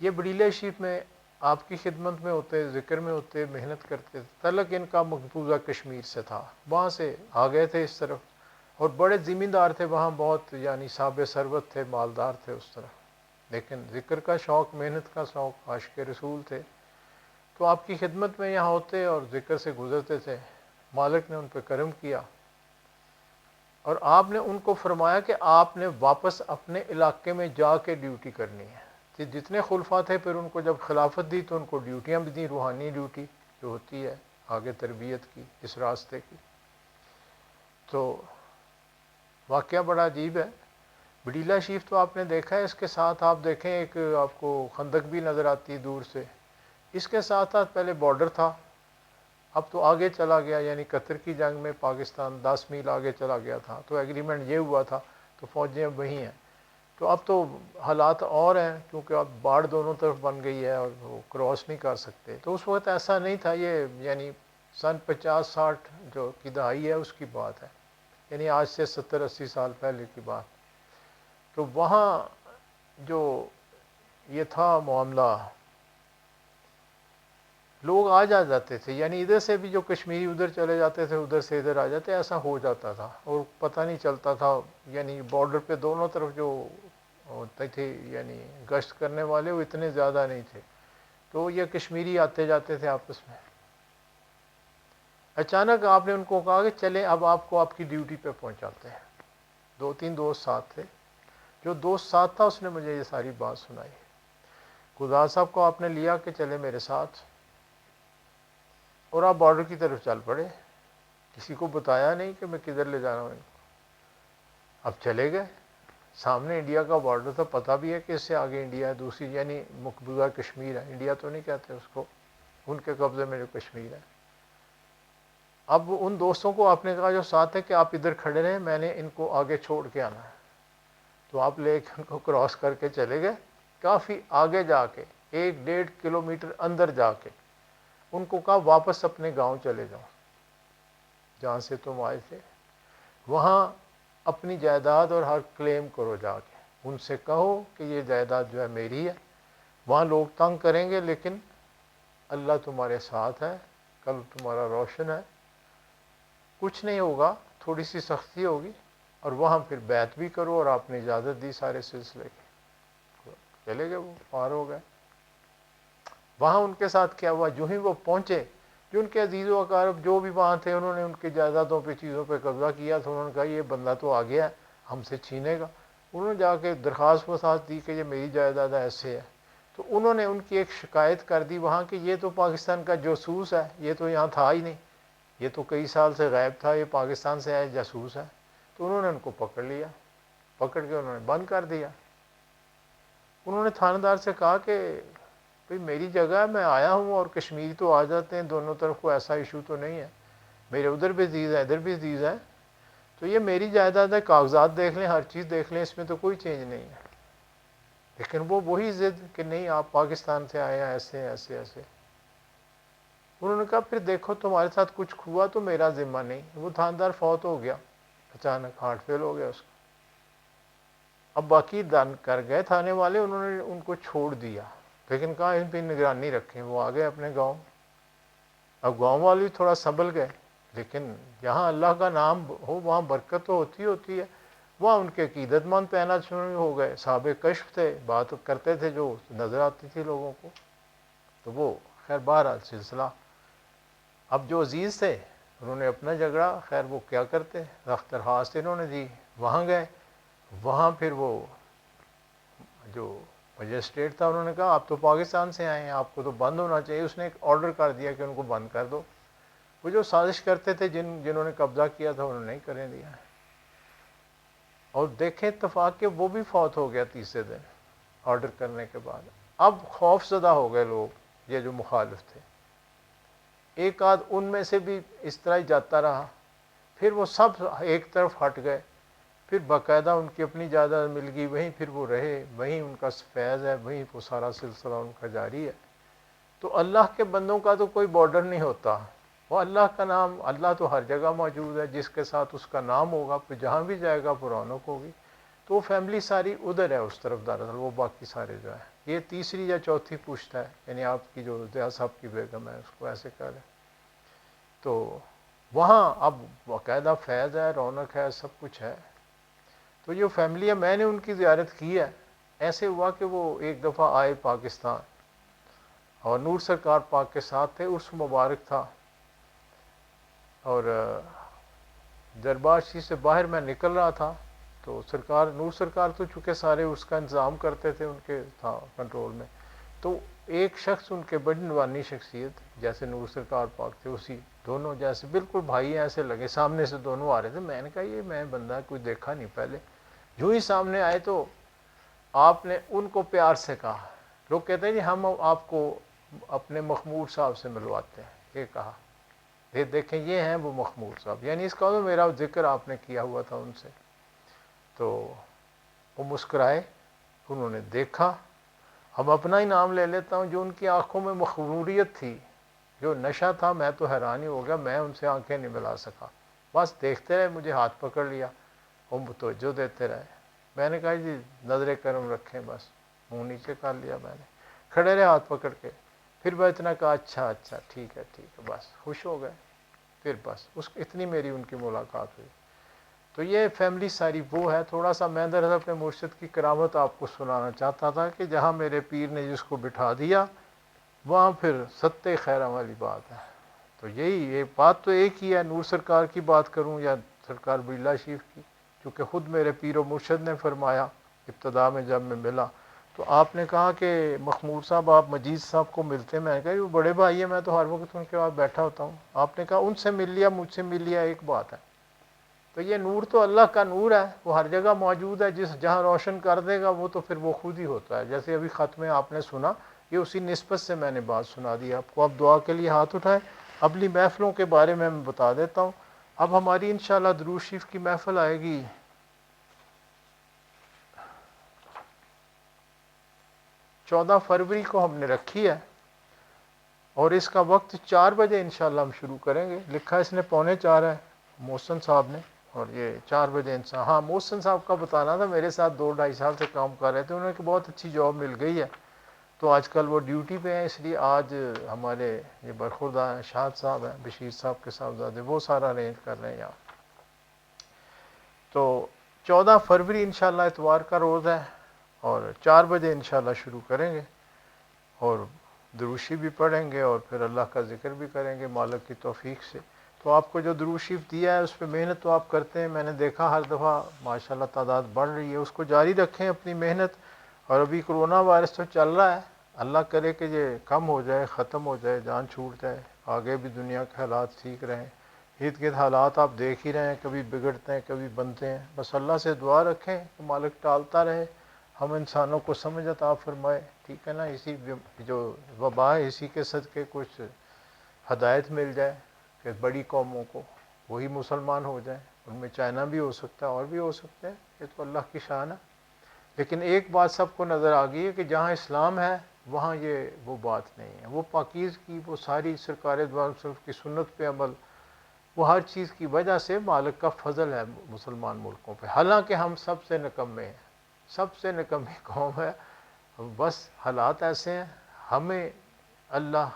یہ بڑیلہ شریف میں آپ کی خدمت میں ہوتے، ذکر میں ہوتے، محنت کرتے، تعلق ان کا مقبوضہ کشمیر سے تھا، وہاں سے آ گئے تھے اس طرف، اور بڑے زمیندار تھے وہاں، بہت یعنی صاحب ثروت تھے، مالدار تھے اس طرف، لیکن ذکر کا شوق، محنت کا شوق، عاشق رسول تھے، تو آپ کی خدمت میں یہاں ہوتے اور ذکر سے گزرتے تھے۔ مالک نے ان پہ کرم کیا، اور آپ نے ان کو فرمایا کہ آپ نے واپس اپنے علاقے میں جا کے ڈیوٹی کرنی ہے۔ کہ جتنے خلفاء تھے پھر ان کو جب خلافت دی تو ان کو ڈیوٹیاں بھی دیں، روحانی ڈیوٹی جو ہوتی ہے آگے تربیت کی اس راستے کی۔ تو واقعہ بڑا عجیب ہے۔ بڑیلہ شریف تو آپ نے دیکھا ہے، اس کے ساتھ آپ دیکھیں ایک آپ کو خندق بھی نظر آتی ہے دور سے، اس کے ساتھ ساتھ پہلے بارڈر تھا، اب تو آگے چلا گیا، یعنی قطر کی جنگ میں پاکستان 10 میل آگے چلا گیا تھا، تو ایگریمنٹ یہ ہوا تھا، تو فوجیں اب وہیں ہیں، تو اب تو حالات اور ہیں، کیونکہ اب باڑ دونوں طرف بن گئی ہے اور وہ کراس نہیں کر سکتے۔ تو اس وقت ایسا نہیں تھا، یہ یعنی سن 50-60 جو کی دہائی ہے اس کی بات ہے، یعنی آج سے 70-80 سال پہلے کی بات۔ تو وہاں جو یہ تھا معاملہ، لوگ آ جاتے تھے، یعنی ادھر سے بھی جو کشمیری ادھر چلے جاتے تھے، ادھر سے ادھر آ جاتے، ایسا ہو جاتا تھا، اور پتہ نہیں چلتا تھا، یعنی بارڈر پہ دونوں طرف جو ہوتے تھے یعنی گشت کرنے والے وہ اتنے زیادہ نہیں تھے، تو یہ کشمیری آتے جاتے تھے آپس میں۔ اچانک آپ نے ان کو کہا کہ چلیں اب آپ کو آپ کی ڈیوٹی پہ پہنچاتے ہیں۔ 2-3 دوست ساتھ تھے، جو دوست ساتھ تھا اس نے مجھے یہ ساری بات سنائی۔ گلزار صاحب کو آپ نے لیا کہ چلے میرے ساتھ، اور آپ بارڈر کی طرف چل پڑے، کسی کو بتایا نہیں کہ میں کدھر لے جا رہا ہوں ان کو۔ اب چلے گئے، سامنے انڈیا کا بارڈر تھا، پتہ بھی ہے کہ اس سے آگے انڈیا ہے، دوسری یعنی مقبوضہ کشمیر ہے، انڈیا تو نہیں کہتے اس کو، ان کے قبضے میں جو کشمیر ہے۔ اب ان دوستوں کو آپ نے کہا جو ساتھ ہے کہ آپ ادھر کھڑے رہیں، میں نے ان کو آگے چھوڑ کے آنا ہے، تو آپ لے کے ان کو کراس کر کے چلے گئے، کافی آگے جا کے 1-1.5 کلومیٹر اندر جا کے ان کو کہا واپس اپنے گاؤں چلے جاؤ جہاں سے تم آئے تھے، وہاں اپنی جائیداد اور حق کلیم کرو، جا کے ان سے کہو کہ یہ جائیداد جو ہے میری ہے، وہاں لوگ تنگ کریں گے لیکن اللہ تمہارے ساتھ ہے، کل تمہارا روشن ہے، کچھ نہیں ہوگا، تھوڑی سی سختی ہوگی، اور وہاں پھر بیعت بھی کرو، اور آپ نے اجازت دی سارے سلسلے کی۔ چلے گئے، وہ پار ہو گئے۔ وہاں ان کے ساتھ کیا ہوا، جو ہی وہ پہنچے، جو ان کے عزیز و اقارب جو بھی وہاں تھے، انہوں نے ان کی جائیدادوں پہ، چیزوں پہ قبضہ کیا تھا، انہوں نے کہا یہ بندہ تو آ گیا ہے، ہم سے چھینے گا۔ انہوں نے جا کے درخواست وساست دی کہ یہ میری جائیداد ایسے ہے، تو انہوں نے ان کی ایک شکایت کر دی وہاں کہ یہ تو پاکستان کا جاسوس ہے، یہ تو یہاں تھا ہی نہیں، یہ تو کئی سال سے غائب تھا، یہ پاکستان سے آیا جاسوس ہے۔ تو انہوں نے ان کو پکڑ لیا، پکڑ کے انہوں نے بند کر دیا۔ انہوں نے تھانے دار سے کہا کہ بھئی میری جگہ ہے، میں آیا ہوں، اور کشمیری تو آ جاتے ہیں دونوں طرف، کو ایسا ایشو تو نہیں ہے، میرے ادھر بھی عزیز ہے ادھر بھی عزیز ہے، تو یہ میری جائیداد ہے، کاغذات دیکھ لیں، ہر چیز دیکھ لیں، اس میں تو کوئی چینج نہیں ہے۔ لیکن وہ وہی ضد کہ نہیں آپ پاکستان سے آئے ہیں، ایسے ایسے ایسے۔ انہوں نے کہا پھر دیکھو تمہارے ساتھ کچھ ہوا تو میرا ذمہ نہیں۔ وہ تھاندار فوت ہو گیا، اچانک ہارٹ فیل ہو گیا اس کو۔ اب باقی دن کر گئے تھانے والے، انہوں نے ان کو چھوڑ دیا، لیکن کہا ان پہ نگرانی رکھیں۔ وہ آ گئے اپنے گاؤں، اب گاؤں والے بھی تھوڑا سنبھل گئے، لیکن جہاں اللہ کا نام ہو وہاں برکت تو ہوتی ہے۔ وہاں ان کے عقیدت مند پہنا شروع ہو گئے، صاحب کشف تھے، بات کرتے تھے جو نظر آتی تھی لوگوں کو، تو وہ خیر بہرحال سلسلہ۔ اب جو عزیز تھے انہوں نے اپنا جھگڑا، خیر وہ کیا کرتے، رخت درخواست انہوں نے دی، وہاں گئے، وہاں پھر وہ جو مجسٹریٹ تھا انہوں نے کہا آپ تو پاکستان سے آئے ہیں، آپ کو تو بند ہونا چاہیے۔ اس نے ایک آرڈر کر دیا کہ ان کو بند کر دو۔ وہ جو سازش کرتے تھے، جنہوں نے قبضہ کیا تھا، انہوں نے نہیں کرنے دیا۔ اور دیکھیں اتفاق کہ وہ بھی فوت ہو گیا تیسرے دن آرڈر کرنے کے بعد۔ اب خوف زدہ ہو گئے لوگ، یہ جو مخالف تھے، ایک آدھ ان میں سے بھی اس طرح ہی جاتا رہا، پھر وہ سب ایک طرف ہٹ گئے، پھر باقاعدہ ان کی اپنی جائیداد مل گئی، وہیں پھر وہ رہے، وہیں ان کا فیض ہے، وہیں وہ سارا سلسلہ ان کا جاری ہے۔ تو اللہ کے بندوں کا تو کوئی بارڈر نہیں ہوتا، وہ اللہ کا نام، اللہ تو ہر جگہ موجود ہے، جس کے ساتھ اس کا نام ہوگا پھر جہاں بھی جائے گا رونق ہوگی۔ تو وہ فیملی ساری ادھر ہے اس طرف، دراصل وہ باقی سارے جو ہے، یہ تیسری یا چوتھی پشت ہے، یعنی آپ کی جو ضیاء صاحب کی بیگم ہے اس کو ایسے کہہ لیں۔ تو وہاں اب باقاعدہ فیض ہے، رونق ہے، سب کچھ ہے۔ تو جو فیملی ہے، میں نے ان کی زیارت کی ہے۔ ایسے ہوا کہ وہ ایک دفعہ آئے پاکستان، اور نور سرکار پاک کے ساتھ تھے، عرس مبارک تھا، اور دربار شریف سے باہر میں نکل رہا تھا، تو سرکار نور سرکار تو چونکہ سارے اس کا انتظام کرتے تھے، ان کے تھا کنٹرول میں، تو ایک شخص ان کے بڑی نورانی شخصیت جیسے نور سرکار پاک تھے، اسی دونوں جیسے بالکل بھائی ایسے لگے، سامنے سے دونوں آ رہے تھے۔ میں نے کہا یہ میں بندہ کوئی دیکھا نہیں پہلے، جو ہی سامنے آئے تو آپ نے ان کو پیار سے کہا، لوگ کہتے ہیں جی ہم آپ کو اپنے مخمور صاحب سے ملواتے ہیں، یہ کہا، یہ دیکھیں یہ ہیں وہ مخمور صاحب، یعنی اس کا تو میرا ذکر آپ نے کیا ہوا تھا ان سے۔ تو وہ مسکرائے، انہوں نے دیکھا، اب اپنا ہی نام لے لیتا ہوں، جو ان کی آنکھوں میں مخموریت تھی، جو نشہ تھا، میں تو حیران ہی ہو گیا، میں ان سے آنکھیں نہیں ملا سکا، بس دیکھتے رہے، مجھے ہاتھ پکڑ لیا، وہ متوجہ دیتے رہے۔ میں نے کہا جی نظر کرم رکھیں، بس منہ نیچے کر لیا میں نے، کھڑے رہے ہاتھ پکڑ کے، پھر میں اتنا کہا اچھا اچھا ٹھیک ہے ٹھیک ہے، بس خوش ہو گئے، پھر بس اتنی میری ان کی ملاقات ہوئی۔ تو یہ فیملی ساری وہ ہے۔ تھوڑا سا میں دراصل اپنے مرشد کی کرامت آپ کو سنانا چاہتا تھا کہ جہاں میرے پیر نے جس کو بٹھا دیا وہاں پھر ستے خیرہ والی بات ہے۔ تو یہی یہ بات تو ایک ہی ہے، نور سرکار کی بات کروں یا سرکار بریلہ شریف کی، کیونکہ خود میرے پیر و مرشد نے فرمایا ابتدا میں جب میں ملا، تو آپ نے کہا کہ مخمور صاحب آپ مجید صاحب کو ملتے ہیں، میں نے کہا وہ بڑے بھائی ہیں، میں تو ہر وقت ان کے پاس بیٹھا ہوتا ہوں۔ آپ نے کہا ان سے مل لیا، مجھ سے مل لیا، ایک بات ہے۔ تو یہ نور تو اللہ کا نور ہے، وہ ہر جگہ موجود ہے، جہاں روشن کر دے گا وہ تو پھر وہ خود ہی ہوتا ہے۔ جیسے ابھی ختم آپ نے سنا، یہ اسی نسبت سے میں نے بات سنا دی آپ کو۔ اب دعا کے لیے ہاتھ اٹھائیں، اگلی محفلوں کے بارے میں بتا دیتا ہوں۔ اب ہماری انشاءاللہ درود شریف کی محفل آئے گی 14 فروری کو ہم نے رکھی ہے، اور اس کا وقت 4 بجے انشاءاللہ ہم شروع کریں گے۔ لکھا اس نے 3:45 ہے محسن صاحب نے، اور یہ 4 بجے انسان، ہاں محسن صاحب کا بتانا تھا، میرے ساتھ 2-2.5 سال سے کام کر رہے تھے، انہوں نے بہت اچھی جاب مل گئی ہے، تو آج کل وہ ڈیوٹی پہ ہیں، اس لیے آج ہمارے یہ برخوردار شاد صاحب ہیں، بشیر صاحب کے صاحبزادے، وہ سارا ارینج کر رہے ہیں یہاں۔ تو 14 فروری انشاءاللہ اتوار کا روز ہے، اور 4 بجے انشاءاللہ شروع کریں گے، اور دروشی بھی پڑھیں گے، اور پھر اللہ کا ذکر بھی کریں گے مالک کی توفیق سے۔ تو آپ کو جو درود شریف دیا ہے اس پہ محنت تو آپ کرتے ہیں، میں نے دیکھا ہر دفعہ ماشاءاللہ تعداد بڑھ رہی ہے، اس کو جاری رکھیں اپنی محنت۔ اور ابھی کرونا وائرس تو چل رہا ہے، اللہ کرے کہ یہ کم ہو جائے، ختم ہو جائے، جان چھوٹ جائے، آگے بھی دنیا کے حالات ٹھیک رہیں۔ ارد گرد حالات آپ دیکھ ہی رہے ہیں، کبھی بگڑتے ہیں کبھی بنتے ہیں، بس اللہ سے دعا رکھیں کہ مالک ٹالتا رہے، ہم انسانوں کو سمجھ عطا فرمائے، ٹھیک ہے نا، اسی جو وبا ہے اسی کے صدقے کچھ ہدایت مل جائے کہ بڑی قوموں کو وہی مسلمان ہو جائیں، ان میں چائنا بھی ہو سکتا ہے اور بھی ہو سکتے ہیں، یہ تو اللہ کی شان ہے۔ لیکن ایک بات سب کو نظر آ گئی ہے کہ جہاں اسلام ہے وہاں یہ وہ بات نہیں ہے، وہ پاکیزگی، وہ ساری سرکار دو عالم صلی کی سنت پہ عمل، وہ ہر چیز کی وجہ سے مالک کا فضل ہے مسلمان ملکوں پہ، حالانکہ ہم سب سے نکمے ہیں، سب سے نکمی قوم ہے، بس حالات ایسے ہیں، ہمیں اللہ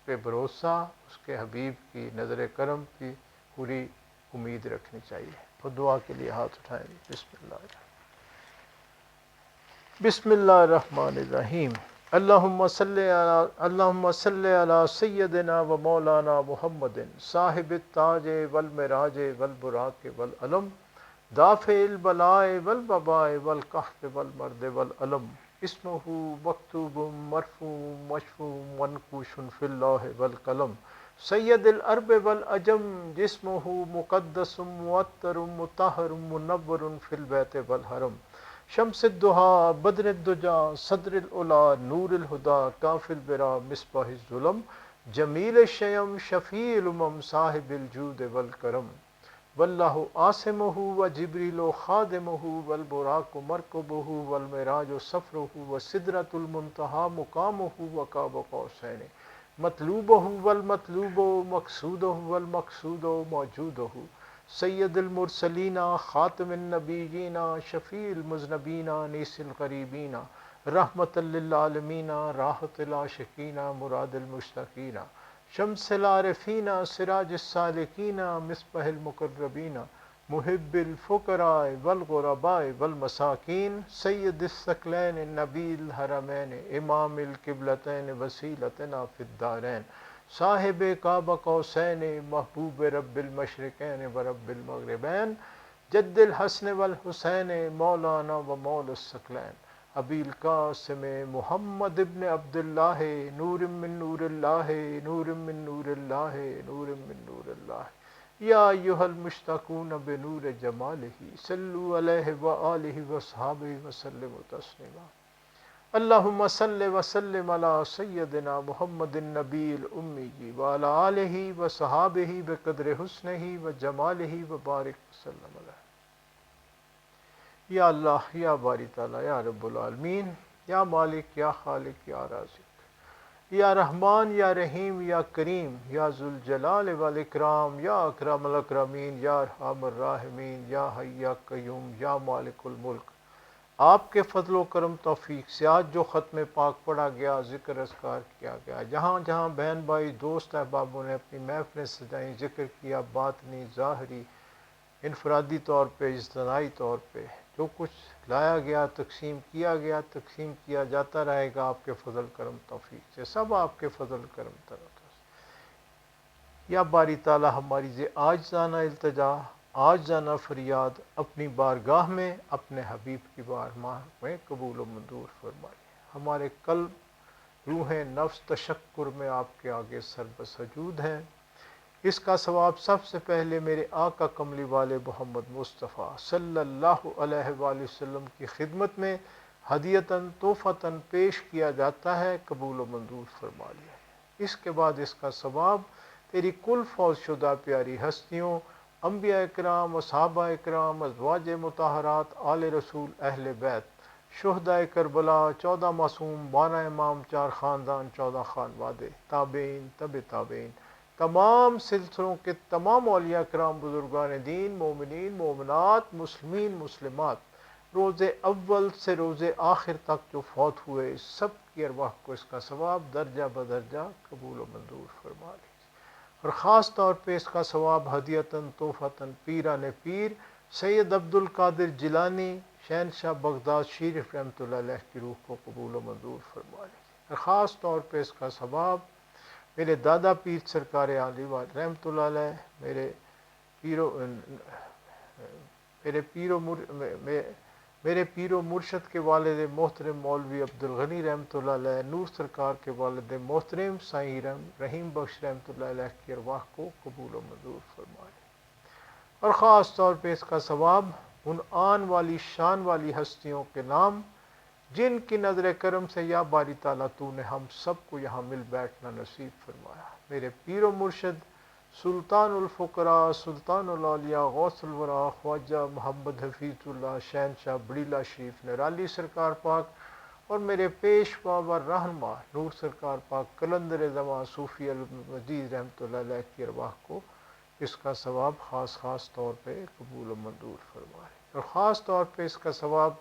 پہ بھروسہ، اس کے حبیب کی نظر کرم کی پوری امید رکھنی چاہیے۔ تو دعا کے لیے ہاتھ اٹھائیں گے، بسم اللہ الرحمن الرحیم۔ اللہم صلی علی سیدنا و مولانا محمد صاحب التاج والمراج والبراق والعلم دافع البلاء والوباء والقحط والمرض والعلم اسمہ مکتوب مرفوع مشفوع منقوش فی اللہ والقلم سید العرب والعجم جسمہ مقدس معطر مطہر منور فی البیت والحرم شمس الضحیٰ بدر الدجا صدر العلا نور الہدا کاف البرا مصباح الظلم جمیل الشیم شفیع الامم صاحب الجود والکرم واللہ عاصمہ وجبریل خادمہ والبراق مرکبہ والمعراج سفرہ وسدرۃ المنتہی مقامہ وقاب قوسین مطلوبہ والمطلوب مقصودہ والمقصود موجودہ سید المرسلین خاتم النبیین شفیع المذنبین نیس الغریبین رحمت للعالمین راحت العاشقین مراد المشتاقین شمس العارفین سراج السالکین مصباح المقربین محب الفقراء والغرباء والمساکین سید الثقلین نبی الحرمین امام القبلتین وسیلتنا فی الدارین صاحب کعبہ قوسین محبوب رب المشرقین و رب المغربین جد الحسن والحسین مولانا و مولا الثقلین ابی القاسم محمد ابن عبداللہ نور من نور اللہ نور من نور اللہ نور من نور اللہ یا ایہا المشتاقون بنور جمالہ صلو علیہ وآلہ وصحابہ وسلم تسلیما اللہم صل وسلم علی سیدنا محمد النبی الامی وعلی آلہ وصحابہ بقدر حسنہ وجمالہ وبارک وسلم علیہ۔ یا اللہ، یا باری تعالیٰ، یا رب العالمین، یا مالک، یا خالق، یا رازق، یا رحمان، یا رحیم، یا کریم، یا ذوالجلال والاکرام، یا اکرم الاکرمین، یا ارحم الراحمین، یا حی یا قیوم، یا مالک الملک، آپ کے فضل و کرم توفیق سے آج جو ختم پاک پڑھا گیا، ذکر اذکار کیا گیا، جہاں جہاں بہن بھائی دوست احبابوں نے اپنی محفلیں سجائیں، ذکر کیا، باطنی ظاہری انفرادی طور پہ اجتماعی طور پہ جو کچھ لایا گیا، تقسیم کیا جاتا رہے گا آپ کے فضل کرم توفیق سے، سب آپ کے فضل کرم طرف سے۔ یا باری تعالیٰ ہماری عاجزانہ التجا، عاجزانہ فریاد اپنی بارگاہ میں اپنے حبیب کی بارگاہ میں قبول و منظور فرمائیے۔ ہمارے قلب، روح، نفس تشکر میں آپ کے آگے سر بسجود ہیں۔ اس کا ثواب سب سے پہلے میرے آقا کملی والے محمد مصطفیٰ صلی اللہ علیہ وآلہ وسلم کی خدمت میں ہدیتاً تحفتاً پیش کیا جاتا ہے، قبول و منظور فرما لیا۔ اس کے بعد اس کا ثواب تیری کل فوج شدہ پیاری ہستیوں، انبیاء اکرام، صحابہ اکرام، ازواج مطہرات، آل رسول، اہل بیت، شہدائے کربلا، 14 معصوم، 12 امام، 4 خاندان، 14 خانوادے، تابعین، تبع تابعین، تمام سلسلوں کے تمام اولیاء کرام، بزرگان دین، مومنین، مومنات، مسلمین، مسلمات، روز اول سے روز آخر تک جو فوت ہوئے، سب کی ارواح کو اس کا ثواب درجہ بدرجہ قبول و منظور فرما لیجیے۔ اور خاص طور پہ اس کا ثواب ہدیتاً تحفتاً پیران پیر سید عبد القادر جیلانی شہنشاہ بغداد شریف رحمۃ اللہ علیہ کی روح کو قبول و منظور فرما لیجیے۔ اور خاص طور پہ اس کا ثواب میرے دادا پیر سرکار عالی رحمۃ اللہ علیہ، میرے پیر و مرشد کے والد محترم مولوی عبدالغنی رحمۃ اللہ علیہ، نور سرکار کے والد محترم سائیں رحیم بخش رحمۃ اللہ علیہ کی ارواح کو قبول و منظور فرمائے۔ اور خاص طور پہ اس کا ثواب ان آن والی شان والی ہستیوں کے نام جن کی نظر کرم سے یا باری تعالیٰ تو نے ہم سب کو یہاں مل بیٹھنا نصیب فرمایا۔ میرے پیر و مرشد سلطان الفقراء، سلطان الاولیاء، غوث الورا، خواجہ محمد حفیظ اللہ شہنشاہ بڑیلہ شریف نرالی سرکار پاک، اور میرے پیشوا و رہنما نور سرکار پاک قلندر زماں صوفی المجید رحمۃ اللہ علیہ کی ارواح کو اس کا ثواب خاص طور پہ قبول و منظور فرمائے۔ اور خاص طور پہ اس کا ثواب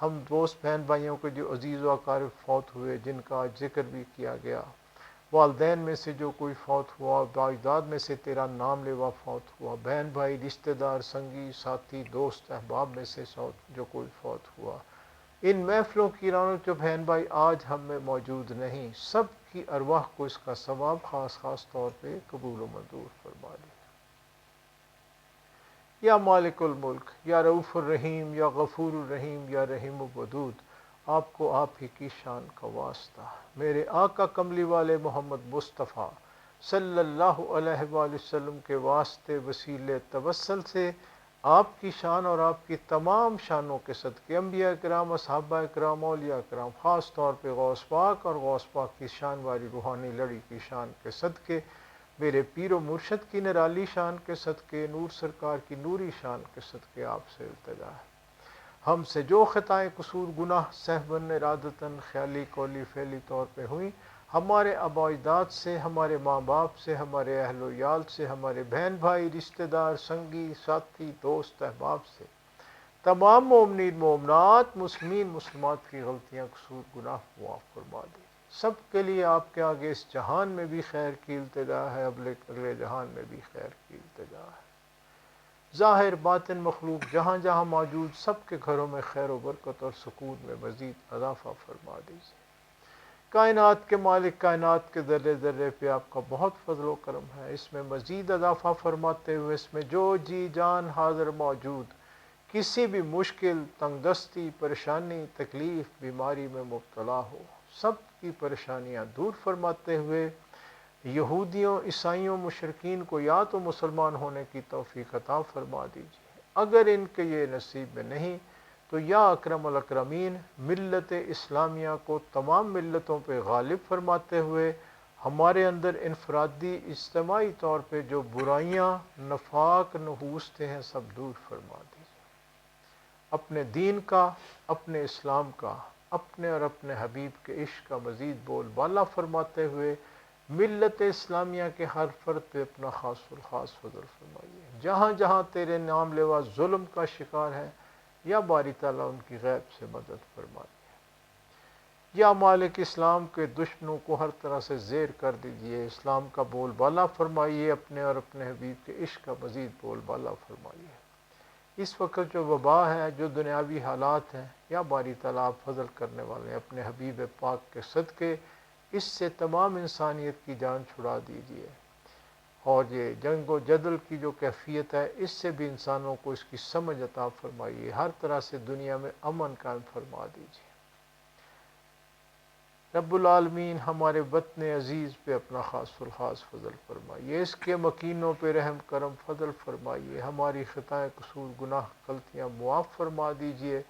ہم دوست بہن بھائیوں کے جو عزیز و اقارب فوت ہوئے، جن کا آج ذکر بھی کیا گیا، والدین میں سے جو کوئی فوت ہوا، باجداد میں سے تیرا نام لیوا فوت ہوا، بہن بھائی، رشتہ دار، سنگی ساتھی، دوست احباب میں سے جو کوئی فوت ہوا، ان محفلوں کی رونق جو بہن بھائی آج ہم میں موجود نہیں، سب کی ارواح کو اس کا ثواب خاص طور پہ قبول و منظور فرما لے۔ یا مالک الملک، یا رؤوف الرحیم، یا غفور الرحیم، یا رحیم الودود، آپ کو آپ ہی کی شان کا واسطہ، میرے آقا کملی والے محمد مصطفیٰ صلی اللہ علیہ وآلہ وسلم کے واسطے وسیلے توسل سے آپ کی شان اور آپ کی تمام شانوں کے صدقے، انبیاء کرام، اصحابہ کرام، اولیاء کرام، خاص طور پہ غوث پاک اور غوث پاک کی شان والی روحانی لڑی کی شان کے صدقے میرے پیر و مرشد کی نرالی شان کے صدقے، نور سرکار کی نوری شان کے صدقے آپ سے التجا ہے۔ ہم سے جو خطائیں قصور گناہ سہون ارادتاً خیالی قولی فعلی طور پہ ہوئیں، ہمارے آباء و اجداد سے، ہمارے ماں باپ سے، ہمارے اہل و عیال سے، ہمارے بہن بھائی رشتہ دار سنگی ساتھی دوست احباب سے، تمام مومنین مومنات مسلمین مسلمات کی غلطیاں قصور گناہ معاف فرما دی۔ سب کے لیے آپ کے آگے اس جہان میں بھی خیر کی التجا ہے، اگلے جہان میں بھی خیر کی التجا ہے۔ ظاہر باطن مخلوق جہاں جہاں موجود سب کے گھروں میں خیر و برکت اور سکون میں مزید اضافہ فرما دیجیے۔ کائنات کے مالک، کائنات کے ذرے ذرے پہ آپ کا بہت فضل و کرم ہے، اس میں مزید اضافہ فرماتے ہوئے اس میں جو جی جان حاضر موجود کسی بھی مشکل، تنگ دستی، پریشانی، تکلیف، بیماری میں مبتلا ہو، سب کی پریشانیاں دور فرماتے ہوئے یہودیوں، عیسائیوں، مشرکین کو یا تو مسلمان ہونے کی توفیق عطا فرما دیجیے، اگر ان کے یہ نصیب میں نہیں تو یا اکرم الاکرمین ملت اسلامیہ کو تمام ملتوں پہ غالب فرماتے ہوئے ہمارے اندر انفرادی اجتماعی طور پہ جو برائیاں نفاق نحوستیں ہیں سب دور فرما دیجیے۔ اپنے دین کا، اپنے اسلام کا، اپنے اور اپنے حبیب کے عشق کا مزید بول بالا فرماتے ہوئے ملت اسلامیہ کے ہر فرد پہ اپنا خاص الخاص فضل فرمائیے۔ جہاں جہاں تیرے نام لیوا ظلم کا شکار ہے یا باری تعالیٰ ان کی غیب سے مدد فرمائیے، یا مالک اسلام کے دشمنوں کو ہر طرح سے زیر کر دیجیے، اسلام کا بول بالا فرمائیے، اپنے اور اپنے حبیب کے عشق کا مزید بول بالا فرمائیے۔ اس وقت جو وبا ہے، جو دنیاوی حالات ہیں، یا باری تعالیٰ آپ فضل کرنے والے ہیں، اپنے حبیب پاک کے صدقے اس سے تمام انسانیت کی جان چھڑا دیجیے، اور یہ جنگ و جدل کی جو کیفیت ہے اس سے بھی انسانوں کو اس کی سمجھ عطا فرمائیے، ہر طرح سے دنیا میں امن قائم فرما دیجیے۔ رب العالمین ہمارے وطن عزیز پہ اپنا خاص الخاص فضل فرمائیے، اس کے مکینوں پہ رحم کرم فضل فرمائیے، ہماری خطائیں قصور گناہ غلطیاں معاف فرما دیجیے،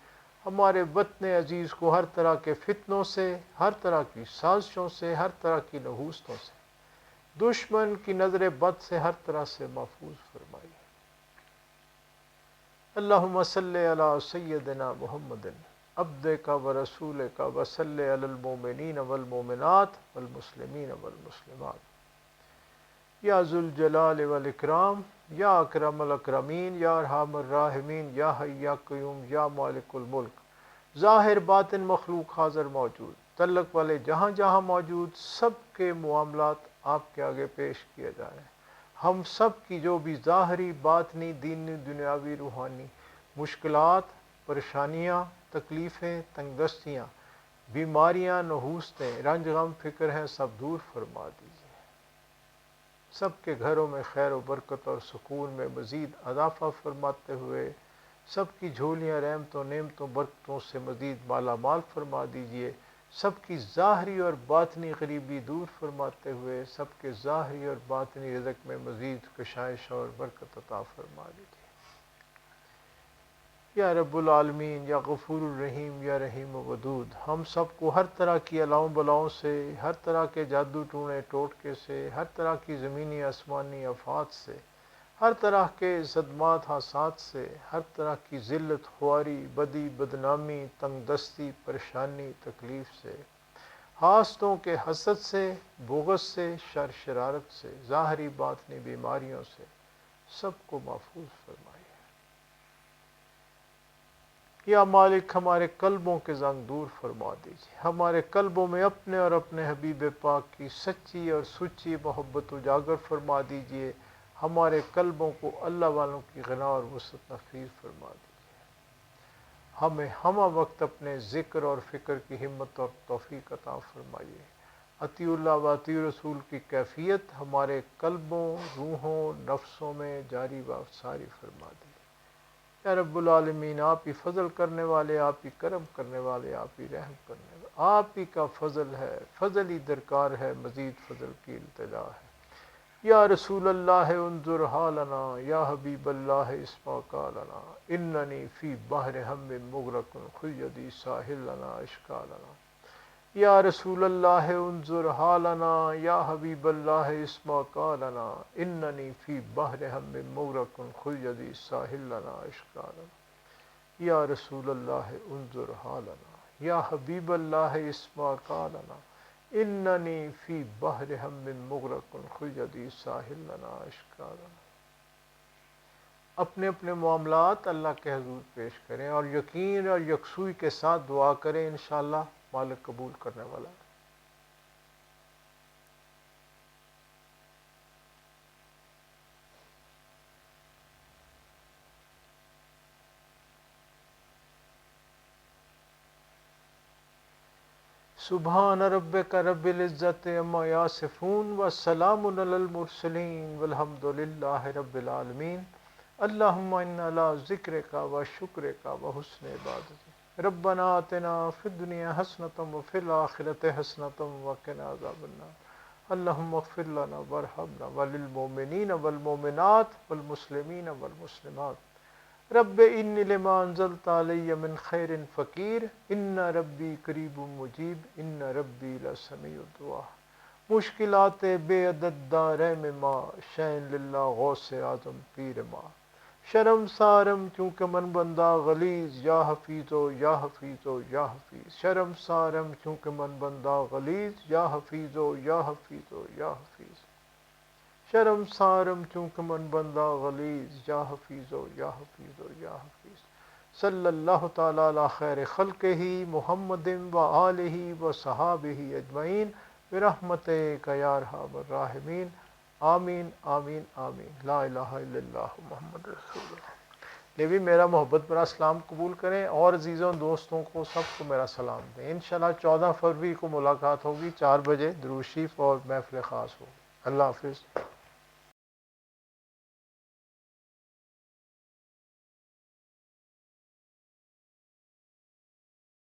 ہمارے وطن عزیز کو ہر طرح کے فتنوں سے، ہر طرح کی سازشوں سے، ہر طرح کی نحوستوں سے، دشمن کی نظر بد سے ہر طرح سے محفوظ فرمائیے۔ اللہم صلی علی سیدنا محمد عبدک و رسولک و صلی علی المومنین والمومنات والمسلمین والمسلمات یا ذوالجلال والاکرام یا اکرم الاکرمین یا ارحم الراحمین یا حی یا قیوم یا مالک الملک، ظاہر باطن مخلوق حاضر موجود تعلق والے جہاں جہاں موجود سب کے معاملات آپ کے آگے پیش کیے جائیں، ہم سب کی جو بھی ظاہری باطنی دینی دنیاوی روحانی مشکلات، پریشانیاں، تکلیفیں، تنگ دستیاں، بیماریاں، نحوستیں، رنج غم فکر ہیں سب دور فرما دیجیے، سب کے گھروں میں خیر و برکت اور سکون میں مزید اضافہ فرماتے ہوئے سب کی جھولیاں رحمتوں نعمتوں برکتوں سے مزید مالا مال فرما دیجیے، سب کی ظاہری اور باطنی غریبی دور فرماتے ہوئے سب کے ظاہری اور باطنی رزق میں مزید کشائش اور برکت عطا فرما دیجیے۔ یا رب العالمین، یا غفور الرحیم، یا رحیم و ودود، ہم سب کو ہر طرح کی الاؤں بلاؤں سے، ہر طرح کے جادو ٹونے ٹوٹکے سے، ہر طرح کی زمینی آسمانی آفات سے، ہر طرح کے صدمات حادثات سے، ہر طرح کی ذلت خواری بدی بدنامی تنگ دستی پریشانی تکلیف سے، حاسدوں کے حسد سے، بغض سے، شر شرارت سے، ظاہری باطنی بیماریوں سے سب کو محفوظ فرمائے۔ یا مالک ہمارے قلبوں کے زنگ دور فرما دیجیے، ہمارے قلبوں میں اپنے اور اپنے حبیب پاک کی سچی اور سچی محبت اجاگر فرما دیجیے، ہمارے قلبوں کو اللہ والوں کی غنا اور وسعت نصیب فرما دیجیے، ہمیں ہمہ وقت اپنے ذکر اور فکر کی ہمت اور توفیق عطا فرمائیے، اطیع اللہ و اطیع رسول کی کیفیت ہمارے قلبوں، روحوں، نفسوں میں جاری و ساری فرما دیجیے۔ یا رب العالمین، آپ ہی فضل کرنے والے، آپ ہی کرم کرنے والے، آپ ہی رحم کرنے والے، آپ ہی کا فضل ہے، فضل ہی درکار ہے، مزید فضل کی التجا ہے۔ یا رسول اللہ انظر حالنا، یا حبیب اللہ اسمع قالنا، اننی فی بحر ہم مغرق خذ یدی ساحل لنا اشکالنا، یا رسول اللہ انظر حالنا یا حبیب اللہ اسما قالنا اننی فی بحر ہم مغرق خذ یدی ساحل لنا اشکالنا یا رسول اللہ انظر حالنا یا حبیب اللہ اسما قالنا اننی فی بحر ہم مغرق خذ یدی ساحل لنا اشکالنا۔ اپنے اپنے معاملات اللہ کے حضور پیش کریں اور یقین اور یکسوئی کے ساتھ دعا کریں، انشاءاللہ مالک قبول کرنے والا ہے۔ سبحان ربک رب العزت عما یصفون وسلام علی المرسلین والحمد للہ رب العالمین۔ اللہم انا علی ذکرک و شکرک و حسن عبادتک۔ ربنا آتنا فی الدنیا حسنۃ وفی الآخرۃ حسنۃ وقنا عذاب النار۔ اللہم اغفر لنا وارحمنا وللمؤمنین والمؤمنات والمسلمین والمسلمات۔ رب انی لما انزلت علی من خیر فقیر ان ربی قریب مجیب ان ربی لسمیع الدعا۔ مشکلات بے عدد دارین ما شین للہ غوث اعظم پیر ما۔ شرم سارم چونکہ من بندہ غلیظ یا حفیظ و یا حفیظ و یا حفیظ۔ شرم سارم چونکہ من بندہ غلیظ یا حفیظ و یا حفیظ و یا حفیظ۔ شرم سارم چونکہ من بندہ غلیظ یا حفیظ و یا حفیظ و یا حفیظ۔ صلی اللہ تعالی علی خیر خلقہ محمد و آلہ و صحابہ اجمعین برحمتک یا ارحم الراحمین، آمین آمین آمین۔ لا الہ الا اللہ محمد رسول اللہ۔ لیوی میرا محبت برا سلام قبول کریں اور عزیزوں دوستوں کو سب کو میرا سلام دیں۔ انشاءاللہ 14 فروری کو ملاقات ہوگی 4 بجے، درود شریف اور محفل خاص ہوگی۔ اللہ حافظ۔